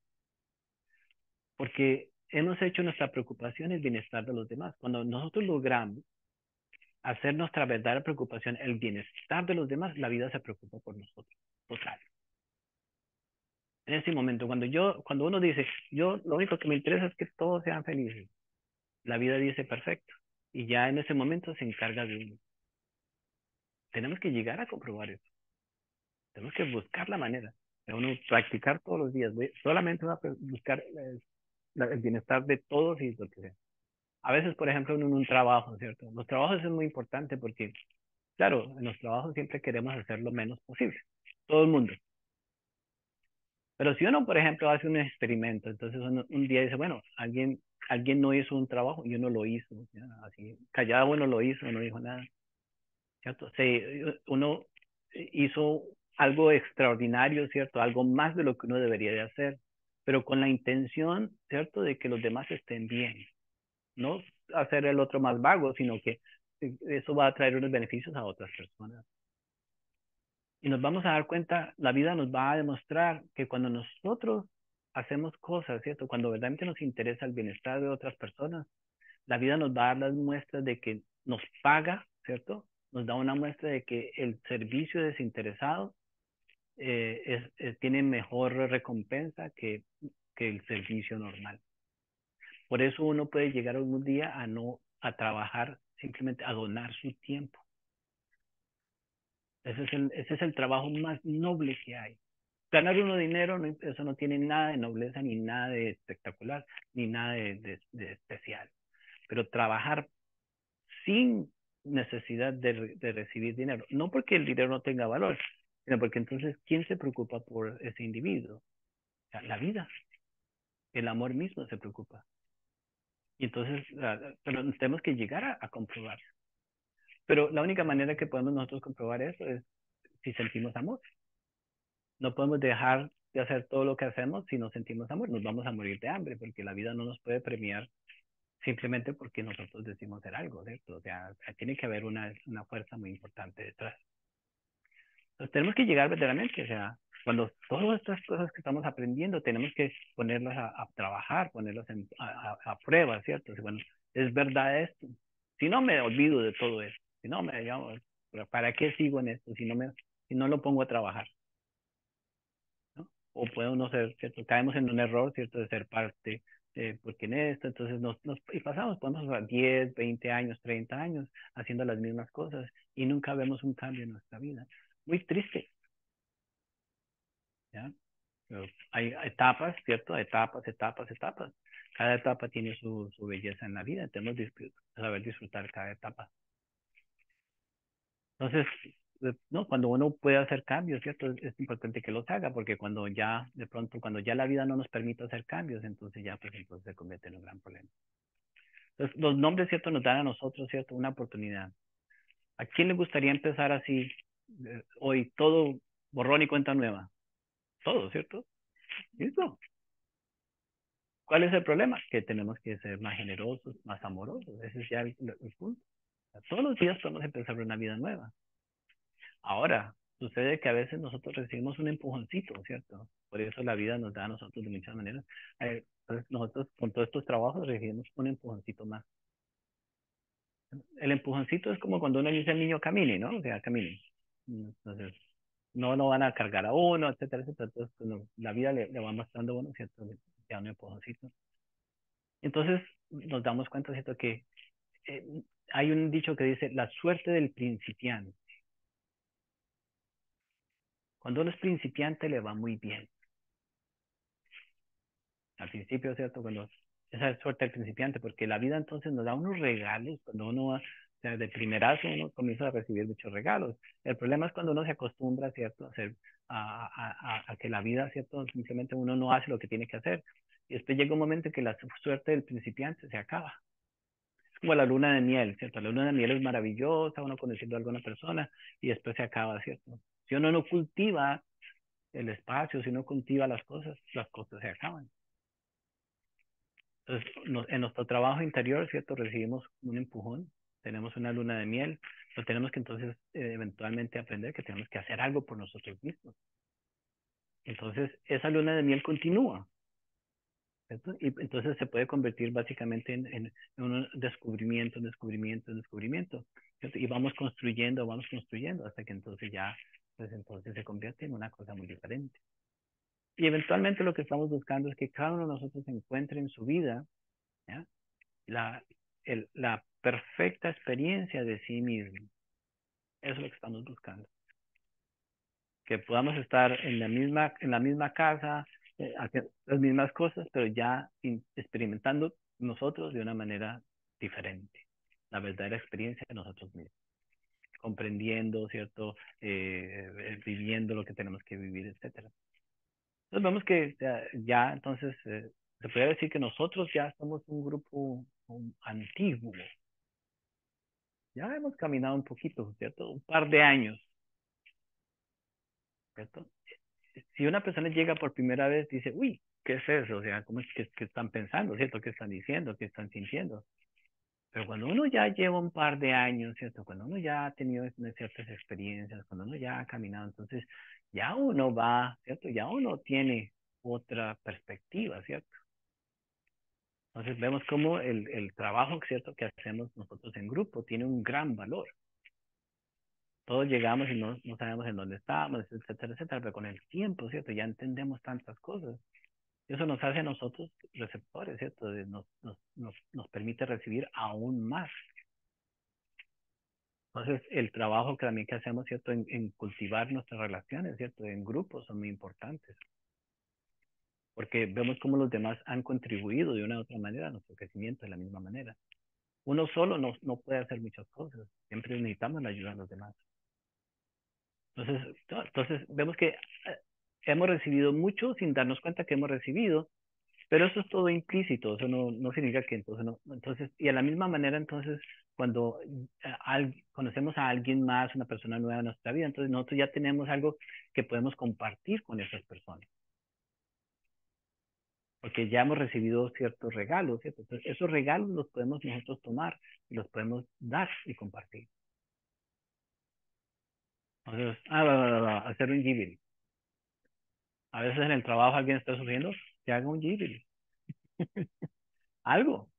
porque hemos hecho nuestra preocupación el bienestar de los demás. Cuando nosotros logramos hacer nuestra verdadera preocupación el bienestar de los demás, la vida se preocupa por nosotros. Total. En ese momento, cuando uno dice, yo lo único que me interesa es que todos sean felices, la vida dice perfecto. Y ya en ese momento se encarga de uno. Tenemos que llegar a comprobar eso. Tenemos que buscar la manera de uno practicar todos los días. Solamente va a buscar el bienestar de todos y lo que sea. A veces, por ejemplo, en un trabajo, ¿cierto? Los trabajos es muy importante porque, claro, en los trabajos siempre queremos hacer lo menos posible. Todo el mundo. Pero si uno, por ejemplo, hace un experimento, entonces un día dice, bueno, alguien no hizo un trabajo y uno lo hizo, ¿ya? Así, callado uno lo hizo, no dijo nada, ¿cierto? Uno hizo algo extraordinario, ¿cierto? Algo más de lo que uno debería de hacer, pero con la intención, ¿cierto? De que los demás estén bien, no hacer el otro más vago, sino que eso va a traer unos beneficios a otras personas. Y nos vamos a dar cuenta, la vida nos va a demostrar que cuando nosotros hacemos cosas, ¿cierto? Cuando verdaderamente nos interesa el bienestar de otras personas, la vida nos va a dar las muestras de que nos paga, ¿cierto? Nos da una muestra de que el servicio desinteresado tiene mejor recompensa que el servicio normal. Por eso uno puede llegar algún día a trabajar, simplemente a donar su tiempo. Ese es el trabajo más noble que hay. Ganar uno dinero, eso no tiene nada de nobleza, ni nada de espectacular, ni nada de especial. Pero trabajar sin necesidad de recibir dinero, no porque el dinero no tenga valor, sino porque entonces, ¿quién se preocupa por ese individuo? O sea, la vida, el amor mismo se preocupa. Y entonces, pero tenemos que llegar a comprobar. Pero la única manera que podemos nosotros comprobar eso es si sentimos amor. No podemos dejar de hacer todo lo que hacemos si no sentimos amor. Nos vamos a morir de hambre porque la vida no nos puede premiar simplemente porque nosotros decimos hacer algo, ¿cierto? O sea, tiene que haber una fuerza muy importante detrás. Entonces tenemos que llegar verdaderamente, o sea, cuando todas estas cosas que estamos aprendiendo tenemos que ponerlas a trabajar, ponerlas a prueba, ¿cierto? O sea, bueno, ¿es verdad esto? Si no me olvido de todo esto, si no me llamo, ¿para qué sigo en esto si no lo pongo a trabajar? ¿No? O puedo no ser, ¿cierto? Caemos en un error, ¿cierto? De ser parte, porque en esto, entonces y pasamos, podemos pasar 10, 20 años, 30 años haciendo las mismas cosas y nunca vemos un cambio en nuestra vida. Muy triste, ¿ya? Pero hay etapas, ¿cierto? Etapas. Cada etapa tiene su belleza en la vida, tenemos que saber disfrutar cada etapa. Entonces, no, cuando uno puede hacer cambios, ¿cierto? Es importante que los haga, porque cuando ya, de pronto, cuando ya la vida no nos permite hacer cambios, entonces ya, pues, entonces se convierte en un gran problema. Entonces, los nombres, ¿cierto? Nos dan a nosotros, ¿cierto? Una oportunidad. ¿A quién le gustaría empezar así, hoy, todo borrón y cuenta nueva? Todo, ¿cierto? ¿Listo? ¿Cuál es el problema? Que tenemos que ser más generosos, más amorosos. Ese es ya el punto. O sea, todos los días podemos empezar una vida nueva. Ahora, sucede que a veces nosotros recibimos un empujoncito, ¿cierto? Por eso la vida nos da a nosotros de muchas maneras. Entonces nosotros con todos estos trabajos recibimos un empujoncito más. El empujoncito es como cuando uno dice al niño camine, ¿no? O sea, camine. Entonces, no lo van a cargar a uno, etcétera, etcétera. Entonces, la vida le va mostrando a uno, ¿cierto? Ya un empujoncito. Entonces, nos damos cuenta, ¿cierto? Que eh, hay un dicho que dice, la suerte del principiante. Cuando uno es principiante le va muy bien. Al principio, ¿cierto? Cuando esa es suerte del principiante, porque la vida entonces nos da unos regalos cuando uno va, sea, de primerazo uno comienza a recibir muchos regalos. El problema es cuando uno se acostumbra, ¿cierto? A que la vida, ¿cierto? Simplemente uno no hace lo que tiene que hacer. Y después llega un momento en que la suerte del principiante se acaba. Es como la luna de miel, ¿cierto? La luna de miel es maravillosa, uno conociendo a alguna persona y después se acaba, ¿cierto? Si uno no cultiva el espacio, si uno cultiva las cosas se acaban. Entonces, en nuestro trabajo interior, ¿cierto? Recibimos un empujón, tenemos una luna de miel, pero tenemos que entonces eventualmente aprender que tenemos que hacer algo por nosotros mismos. Entonces, esa luna de miel continúa, ¿cierto? Y entonces se puede convertir básicamente en un descubrimiento, ¿cierto? Y vamos construyendo hasta que entonces ya, pues entonces se convierte en una cosa muy diferente. Y eventualmente lo que estamos buscando es que cada uno de nosotros encuentre en su vida, ¿ya? La perfecta experiencia de sí mismo. Eso es lo que estamos buscando. Que podamos estar en la misma casa, haciendo las mismas cosas, pero ya experimentando nosotros de una manera diferente. La verdadera experiencia de nosotros mismos. Comprendiendo, ¿cierto? Viviendo lo que tenemos que vivir, etcétera. Entonces vemos que ya entonces se puede decir que nosotros ya somos un grupo antiguo. Ya hemos caminado un poquito, ¿cierto? Un par de años, ¿cierto? Si una persona llega por primera vez, dice, uy, ¿qué es eso? O sea, ¿cómo es que están pensando, ¿cierto? ¿Qué están diciendo? ¿Qué están sintiendo? Pero cuando uno ya lleva un par de años, ¿cierto? Cuando uno ya ha tenido ciertas experiencias, cuando uno ya ha caminado, entonces ya uno va, ¿cierto? Ya uno tiene otra perspectiva, ¿cierto? Entonces vemos cómo el trabajo, ¿cierto? Que hacemos nosotros en grupo tiene un gran valor. Todos llegamos y no sabemos en dónde estamos, etcétera, etcétera, pero con el tiempo, ¿cierto? Ya entendemos tantas cosas. Eso nos hace a nosotros receptores, ¿cierto? Nos permite recibir aún más. Entonces, el trabajo que también que hacemos, ¿cierto? En cultivar nuestras relaciones, ¿cierto? En grupos son muy importantes. Porque vemos cómo los demás han contribuido de una u otra manera a nuestro crecimiento de la misma manera. Uno solo no puede hacer muchas cosas. Siempre necesitamos la ayuda de los demás. Entonces vemos que hemos recibido mucho sin darnos cuenta que hemos recibido, pero eso es todo implícito, eso no significa que entonces no. Entonces, y a la misma manera, entonces, cuando conocemos a alguien más, una persona nueva en nuestra vida, entonces nosotros ya tenemos algo que podemos compartir con esas personas. Porque ya hemos recibido ciertos regalos, ¿cierto? Entonces, esos regalos los podemos nosotros tomar y los podemos dar y compartir. Entonces, hacer un ghibli. A veces en el trabajo alguien está sufriendo, que haga un ghibli. Algo.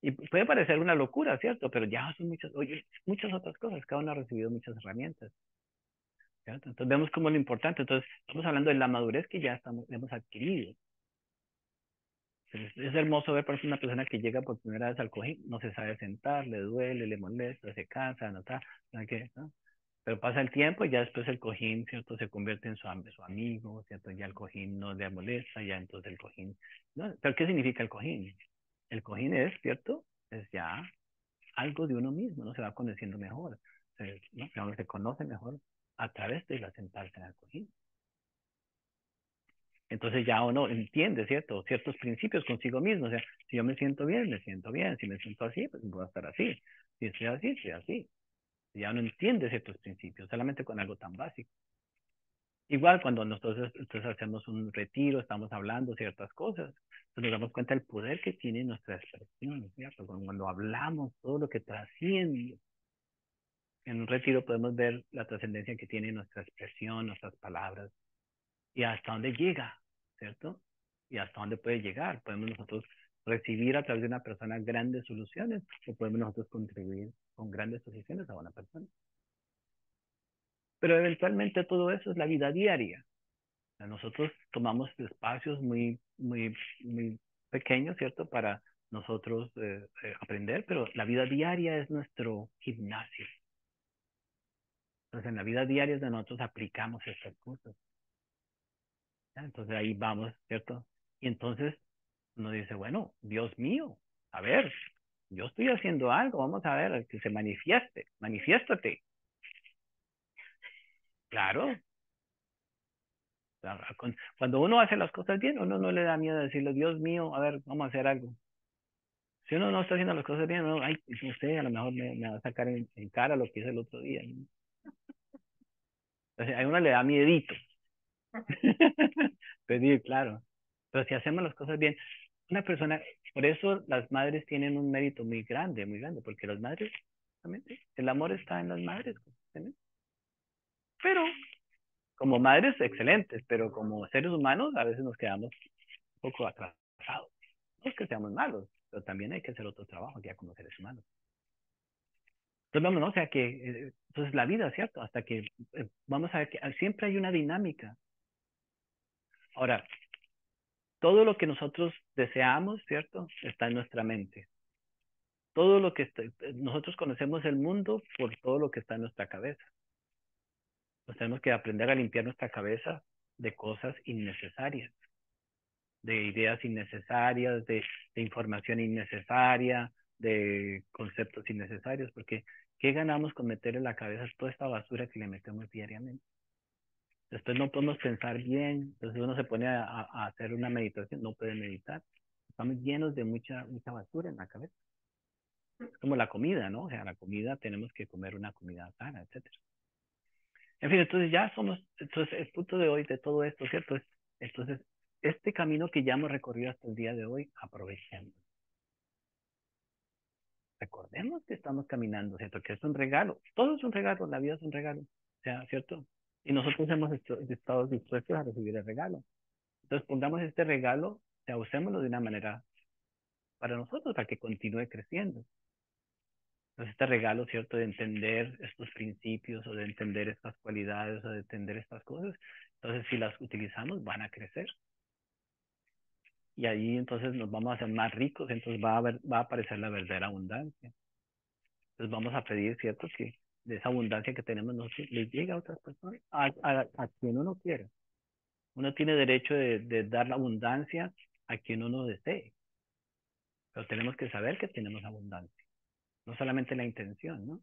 Y puede parecer una locura, ¿cierto? Pero ya son muchas otras cosas. Cada uno ha recibido muchas herramientas, ¿cierto? Entonces vemos como lo importante. Entonces, estamos hablando de la madurez que ya hemos adquirido. Es hermoso ver por ejemplo una persona que llega por primera vez al cojín, no se sabe sentar, le duele, le molesta, se cansa, no está, ¿no? ¿Qué? ¿No? Pero pasa el tiempo y ya después el cojín, ¿cierto? Se convierte en su amigo, ¿cierto? Ya el cojín no le molesta, ya entonces el cojín, ¿no? ¿Pero qué significa el cojín? El cojín es, ¿cierto? Es ya algo de uno mismo, ¿no? Se va conociendo mejor, ¿no? Uno se conoce mejor a través de la sentarse en el cojín. Entonces ya uno entiende, ¿cierto? Ciertos principios consigo mismo. O sea, si yo me siento bien, me siento bien. Si me siento así, pues voy a estar así. Si estoy así, estoy así. Ya uno entiende ciertos principios, solamente con algo tan básico. Igual cuando nosotros entonces hacemos un retiro, estamos hablando ciertas cosas, pues nos damos cuenta del poder que tiene nuestra expresión, ¿cierto? Cuando hablamos, todo lo que trasciende. En un retiro podemos ver la trascendencia que tiene nuestra expresión, nuestras palabras, y hasta dónde llega, ¿cierto? Y hasta dónde puede llegar. Podemos nosotros recibir a través de una persona grandes soluciones o podemos nosotros contribuir con grandes soluciones a una persona. Pero eventualmente todo eso es la vida diaria. O sea, nosotros tomamos espacios muy pequeños, ¿cierto? Para nosotros aprender, pero la vida diaria es nuestro gimnasio. Entonces, en la vida diaria es donde nosotros aplicamos estas cosas. ¿Ya? Entonces ahí vamos, ¿cierto? Y entonces uno dice, bueno, Dios mío, a ver, yo estoy haciendo algo, vamos a ver, que se manifieste, manifiéstate. Claro, cuando uno hace las cosas bien, uno no le da miedo de decirle, Dios mío, a ver, vamos a hacer algo. Si uno no está haciendo las cosas bien, uno, ay, no sé, a lo mejor me va a sacar en cara lo que hice el otro día, ¿no? Entonces, a uno le da miedito. Pedir, claro. Pero si hacemos las cosas bien, una persona, por eso las madres tienen un mérito muy grande, porque las madres, justamente, el amor está en las madres, ¿sí? Pero como madres, excelentes, pero como seres humanos, a veces nos quedamos un poco atrasados. No es que seamos malos, pero también hay que hacer otro trabajo ya como seres humanos. Entonces, vamos, ¿no? O sea que, entonces la vida, ¿cierto? Hasta que, vamos a ver que siempre hay una dinámica. Ahora, todo lo que nosotros deseamos, ¿cierto? Está en nuestra mente. Todo lo que nosotros conocemos el mundo por todo lo que está en nuestra cabeza. Pues tenemos que aprender a limpiar nuestra cabeza de cosas innecesarias, de ideas innecesarias, de información innecesaria, de conceptos innecesarios, porque ¿qué ganamos con meter en la cabeza toda esta basura que le metemos diariamente? Después no podemos pensar bien, entonces uno se pone a hacer una meditación, no puede meditar. Estamos llenos de mucha basura en la cabeza. Es como la comida, ¿no? O sea, la comida tenemos que comer una comida sana, etcétera. En fin, entonces ya somos, entonces el punto de hoy de todo esto, ¿cierto? Entonces, este camino que ya hemos recorrido hasta el día de hoy, aprovechemos. Recordemos que estamos caminando, ¿cierto? Que es un regalo. Todo es un regalo, la vida es un regalo, o sea, ¿cierto? Y nosotros hemos estado dispuestos a recibir el regalo. Entonces, pongamos este regalo, o sea, usémoslo de una manera para nosotros, para que continúe creciendo. Entonces, este regalo, ¿cierto? De entender estos principios o de entender estas cualidades o de entender estas cosas. Entonces, si las utilizamos, van a crecer. Y ahí entonces nos vamos a hacer más ricos, entonces va a aparecer la verdadera abundancia. Entonces vamos a pedir, ¿cierto? Que de esa abundancia que tenemos nosotros le llegue a otras personas, a quien uno quiera. Uno tiene derecho de dar la abundancia a quien uno desee. Pero tenemos que saber que tenemos abundancia. No solamente la intención, ¿no?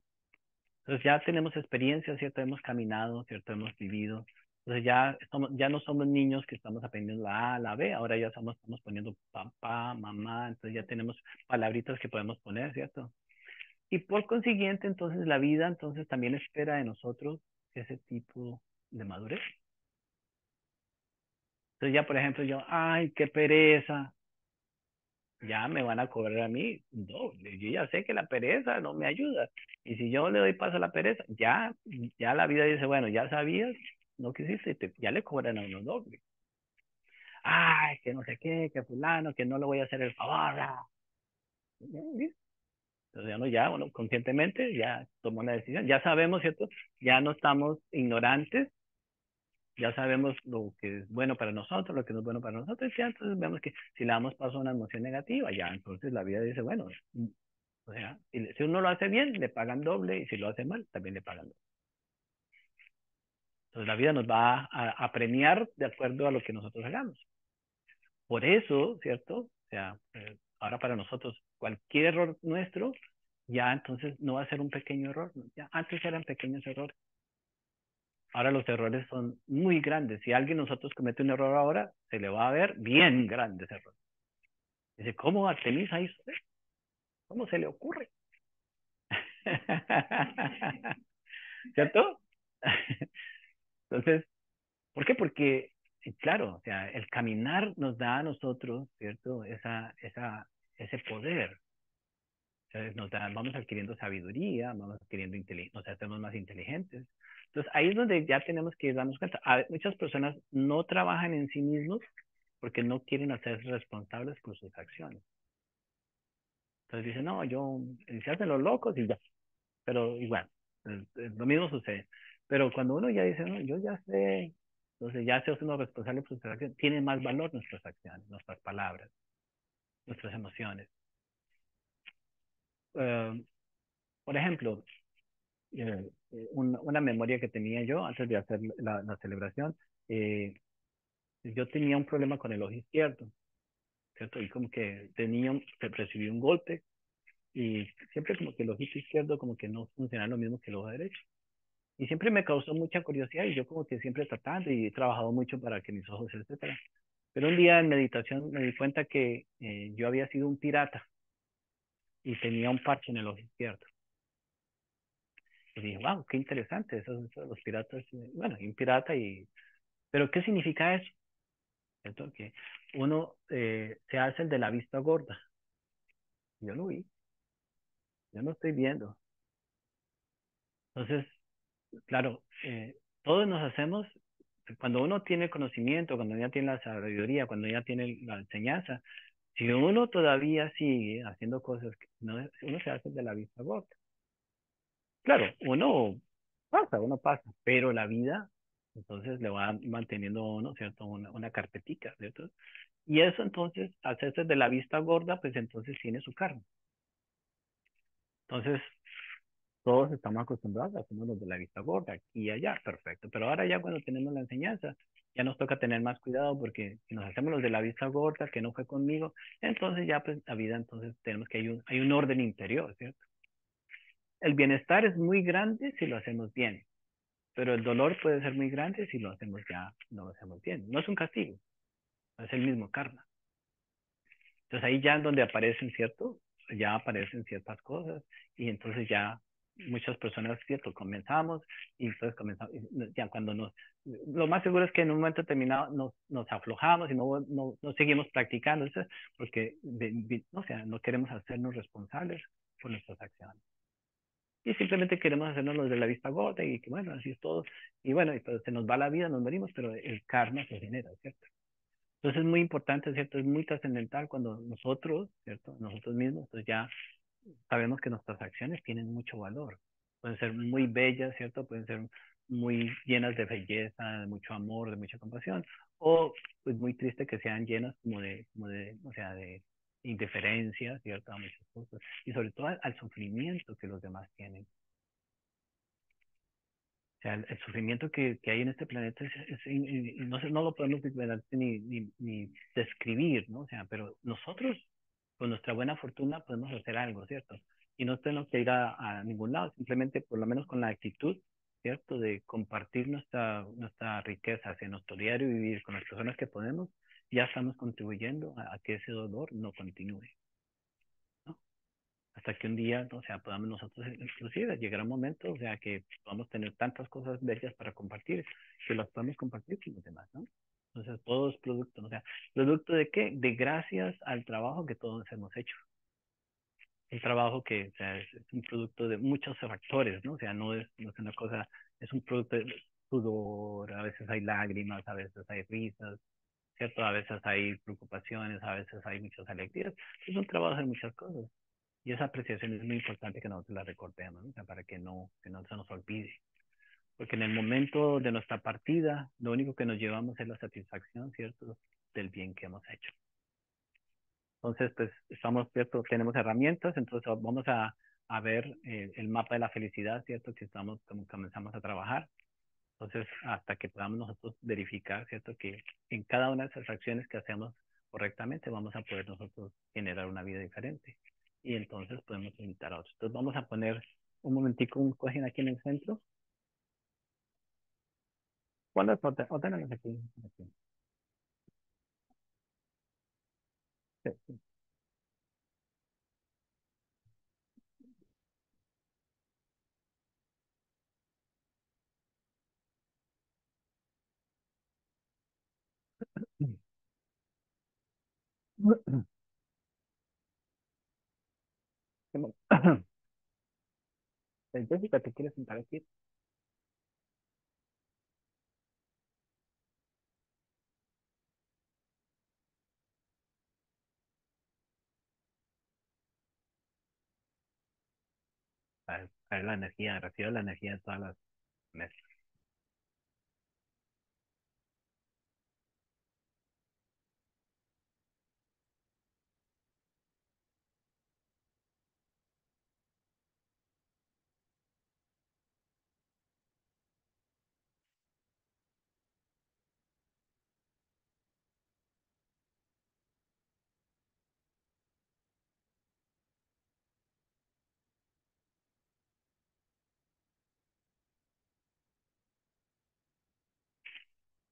Entonces ya tenemos experiencia, ¿cierto? Hemos caminado, ¿cierto? Hemos vivido. Entonces ya no somos niños que estamos aprendiendo la A, la B, ahora ya estamos poniendo papá, mamá, entonces ya tenemos palabritas que podemos poner, ¿cierto? Y por consiguiente, entonces la vida entonces también espera de nosotros ese tipo de madurez. Entonces ya, por ejemplo, yo, ay, qué pereza, ya me van a cobrar a mí doble. Yo ya sé que la pereza no me ayuda. Y si yo le doy paso a la pereza, ya la vida dice, bueno, ya sabías, no quisiste, ya le cobran a uno doble. Ay, que no sé qué, que fulano, que no le voy a hacer el favor. Entonces uno conscientemente ya tomó una decisión. Ya sabemos, ¿cierto? Ya no estamos ignorantes, ya sabemos lo que es bueno para nosotros, lo que no es bueno para nosotros, ya entonces vemos que si le damos paso a una emoción negativa, ya entonces la vida dice, bueno, o sea, si uno lo hace bien, le pagan doble, y si lo hace mal, también le pagan doble. Entonces la vida nos va a premiar de acuerdo a lo que nosotros hagamos. Por eso, ¿cierto? O sea, ahora para nosotros, cualquier error nuestro, ya entonces no va a ser un pequeño error, ¿no? Ya antes eran pequeños errores. Ahora los errores son muy grandes. Si alguien de nosotros comete un error ahora, se le va a ver bien grande ese error. Dice, ¿cómo Artemisa hizo eso? ¿Cómo se le ocurre? ¿Cierto? Entonces, ¿por qué? Porque, claro, o sea, el caminar nos da a nosotros, ¿cierto? Ese poder. O sea, vamos adquiriendo sabiduría, vamos adquiriendo inteligencia, nos hacemos más inteligentes. Entonces, ahí es donde ya tenemos que darnos cuenta. Muchas personas no trabajan en sí mismos porque no quieren hacerse responsables por sus acciones. Entonces dicen, no, se hacen los locos y ya. Pero igual, lo mismo sucede. Pero cuando uno ya dice, no, yo ya sé, entonces ya se hace uno responsable por sus acciones, tiene más valor nuestras acciones, nuestras palabras, nuestras emociones. Eh, por ejemplo, una memoria que tenía yo antes de hacer la celebración, eh, yo tenía un problema con el ojo izquierdo, ¿cierto? Y como que recibí un golpe y siempre como que el ojito izquierdo como que no funciona lo mismo que el ojo derecho. Y siempre me causó mucha curiosidad y yo como que siempre tratando y he trabajado mucho para que mis ojos, etcétera. Pero un día en meditación me di cuenta que yo había sido un pirata y tenía un parche en el ojo izquierdo. Y dije, wow, qué interesante, esos los piratas, bueno, y un pirata y... Pero ¿qué significa eso? ¿Cierto? Que uno se hace el de la vista gorda. Yo lo vi, yo no estoy viendo. Entonces, claro, todos nos hacemos, cuando uno tiene conocimiento, cuando ya tiene la sabiduría, cuando ya tiene la enseñanza, si uno todavía sigue haciendo cosas, no, uno se hace de la vista gorda. Claro, uno pasa, pero la vida, entonces le va manteniendo a uno, ¿cierto? Una carpetica, ¿cierto? Y eso entonces, hacerse de la vista gorda, pues entonces tiene su karma. Entonces, todos estamos acostumbrados a hacernos los de la vista gorda, aquí y allá, perfecto. Pero ahora ya cuando tenemos la enseñanza, ya nos toca tener más cuidado porque si nos hacemos los de la vista gorda, que no fue conmigo, entonces ya pues la vida, entonces tenemos que hay un orden interior, ¿cierto? El bienestar es muy grande si lo hacemos bien, pero el dolor puede ser muy grande si lo hacemos ya, no lo hacemos bien. No es un castigo, es el mismo karma. Entonces ahí ya en donde aparecen, ¿cierto? Ya aparecen ciertas cosas y entonces ya muchas personas, ¿cierto? Comenzamos y entonces comenzamos, ya cuando lo más seguro es que en un momento determinado nos aflojamos y no seguimos practicando, eso, porque, o sea, no queremos hacernos responsables por nuestras acciones. Y simplemente queremos hacernos los de la vista gorda y que bueno, así es todo. Y bueno, y pues se nos va la vida, nos morimos, pero el karma se genera, ¿cierto? Entonces es muy importante, ¿cierto? Es muy trascendental cuando nosotros, ¿cierto? Nosotros mismos, pues ya sabemos que nuestras acciones tienen mucho valor. Pueden ser muy bellas, ¿cierto? Pueden ser muy llenas de belleza, de mucho amor, de mucha compasión. O pues muy triste que sean llenas o sea, de indiferencia, ¿cierto? A muchas cosas. Y sobre todo al sufrimiento que los demás tienen. O sea, el sufrimiento que hay en este planeta no, no lo podemos ni describir, ¿no? O sea, pero nosotros, con nuestra buena fortuna, podemos hacer algo, ¿cierto? Y no tenemos que ir a ningún lado, simplemente, por lo menos con la actitud, ¿cierto? De compartir nuestra riqueza hacia nuestro diario vivir con las personas que podemos, ya estamos contribuyendo a que ese dolor no continúe, ¿no? Hasta que un día, o sea, podamos nosotros, inclusive, llegar un momento, o sea, que podamos tener tantas cosas bellas para compartir, que las podamos compartir con los demás, ¿no? Entonces, todo es producto, ¿no? O sea, ¿producto de qué? De gracias al trabajo que todos hemos hecho. Un trabajo que, o sea, es un producto de muchos factores, ¿no? O sea, no es una cosa, es un producto de sudor, a veces hay lágrimas, a veces hay risas, ¿cierto? A veces hay preocupaciones, a veces hay muchas alegrías. Es un trabajo de muchas cosas. Y esa apreciación es muy importante que nosotros la recordemos, ¿no? O sea, para que no se nos olvide. Porque en el momento de nuestra partida, lo único que nos llevamos es la satisfacción, ¿cierto? Del bien que hemos hecho. Entonces, pues, estamos, ¿cierto? Tenemos herramientas, entonces vamos a ver el mapa de la felicidad, ¿cierto? Que estamos, como comenzamos a trabajar. Entonces, hasta que podamos nosotros verificar, ¿cierto? Que en cada una de esas acciones que hacemos correctamente, vamos a poder nosotros generar una vida diferente. Y entonces podemos invitar a otros. Entonces, vamos a poner un momentico un cojín aquí en el centro. ¿Cuándo es? Ordenalos aquí. Aquí. Sí, sí. Jessica, ¿te quieres sentar aquí? Para traer la energía, recibe la energía de todas las mesas.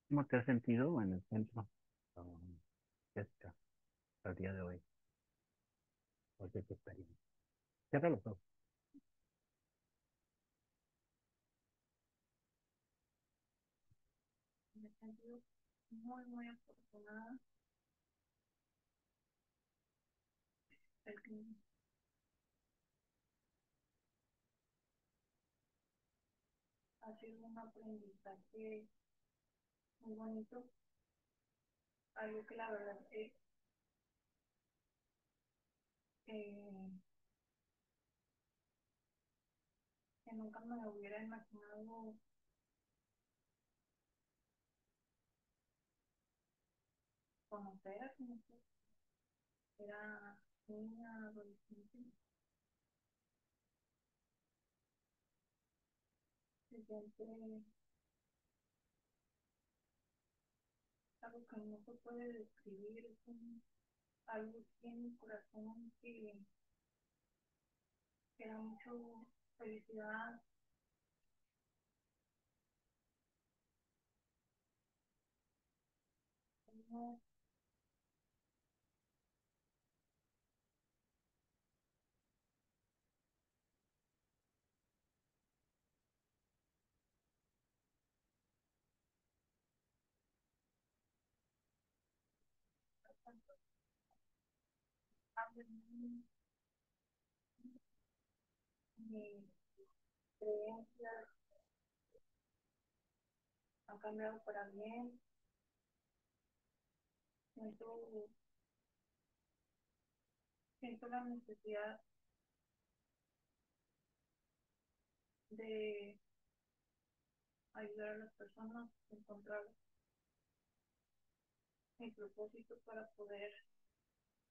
¿Cómo te has sentido en el centro, Jessica, al día de hoy? ¿Cuál es tu experiencia? Cierra los ojos. Me he sentido muy, muy afortunada. El que ha sido un aprendizaje muy bonito, algo que la verdad es eh, que nunca me hubiera imaginado conocer, como que era niña, adolescente, se siente algo que no se puede describir, es algo que en mi corazón que da mucho felicidad, no cambio en mí, mis creencias han cambiado para bien, siento, siento la necesidad de ayudar a las personas a encontrar mi propósito para poder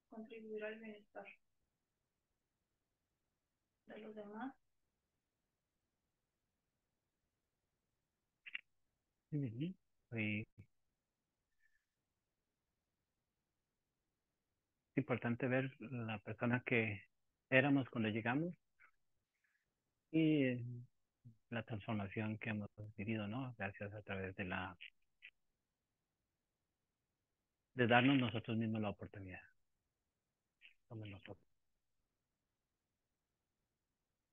contribuir al bienestar de los demás. Sí, sí. Es importante ver la persona que éramos cuando llegamos y la transformación que hemos vivido, ¿no? Gracias a través de darnos nosotros mismos la oportunidad. Somos nosotros.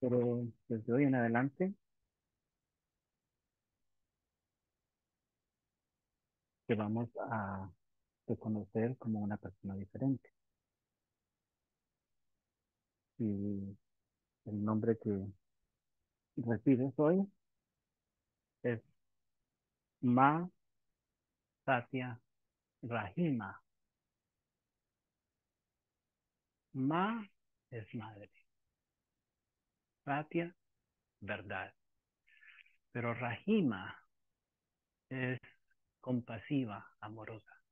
Pero desde hoy en adelante, te vamos a reconocer como una persona diferente. Y el nombre que recibes hoy es Ma Satya Rahima. Ma es madre. Satya, verdad. Pero Rahima es compasiva, amorosa.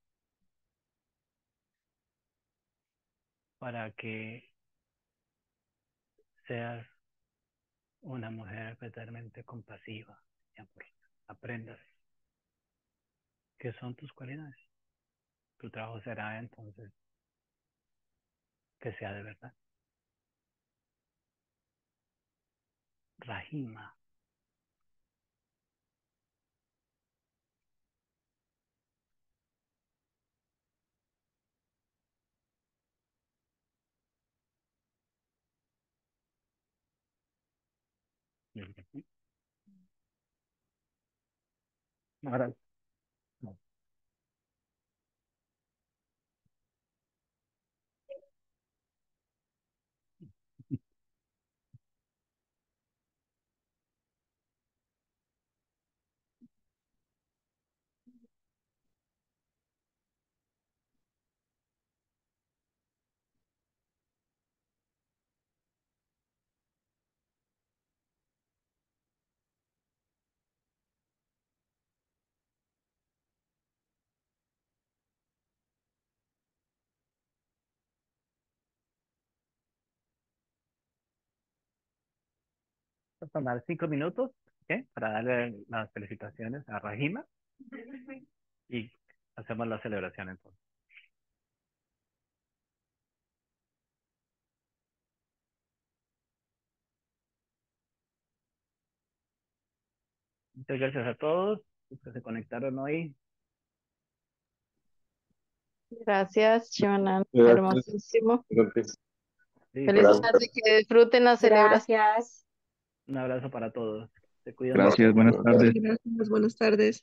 Para que seas una mujer totalmente compasiva y amorosa. Aprendas qué son tus cualidades. Tu trabajo será entonces que sea de verdad. Rahima. Ahora, no. Voy a tomar 5 minutos, ¿ok? Para darle las felicitaciones a Rahima y hacemos la celebración entonces. Muchas gracias a todos los que se conectaron hoy Gracias, Jonan. Gracias. Hermosísimo. Gracias. Listo. Feliz Gracias. tarde, que disfruten la celebración. Gracias. Un abrazo para todos. Se cuidan. Gracias, buenas tardes. Gracias, buenas tardes.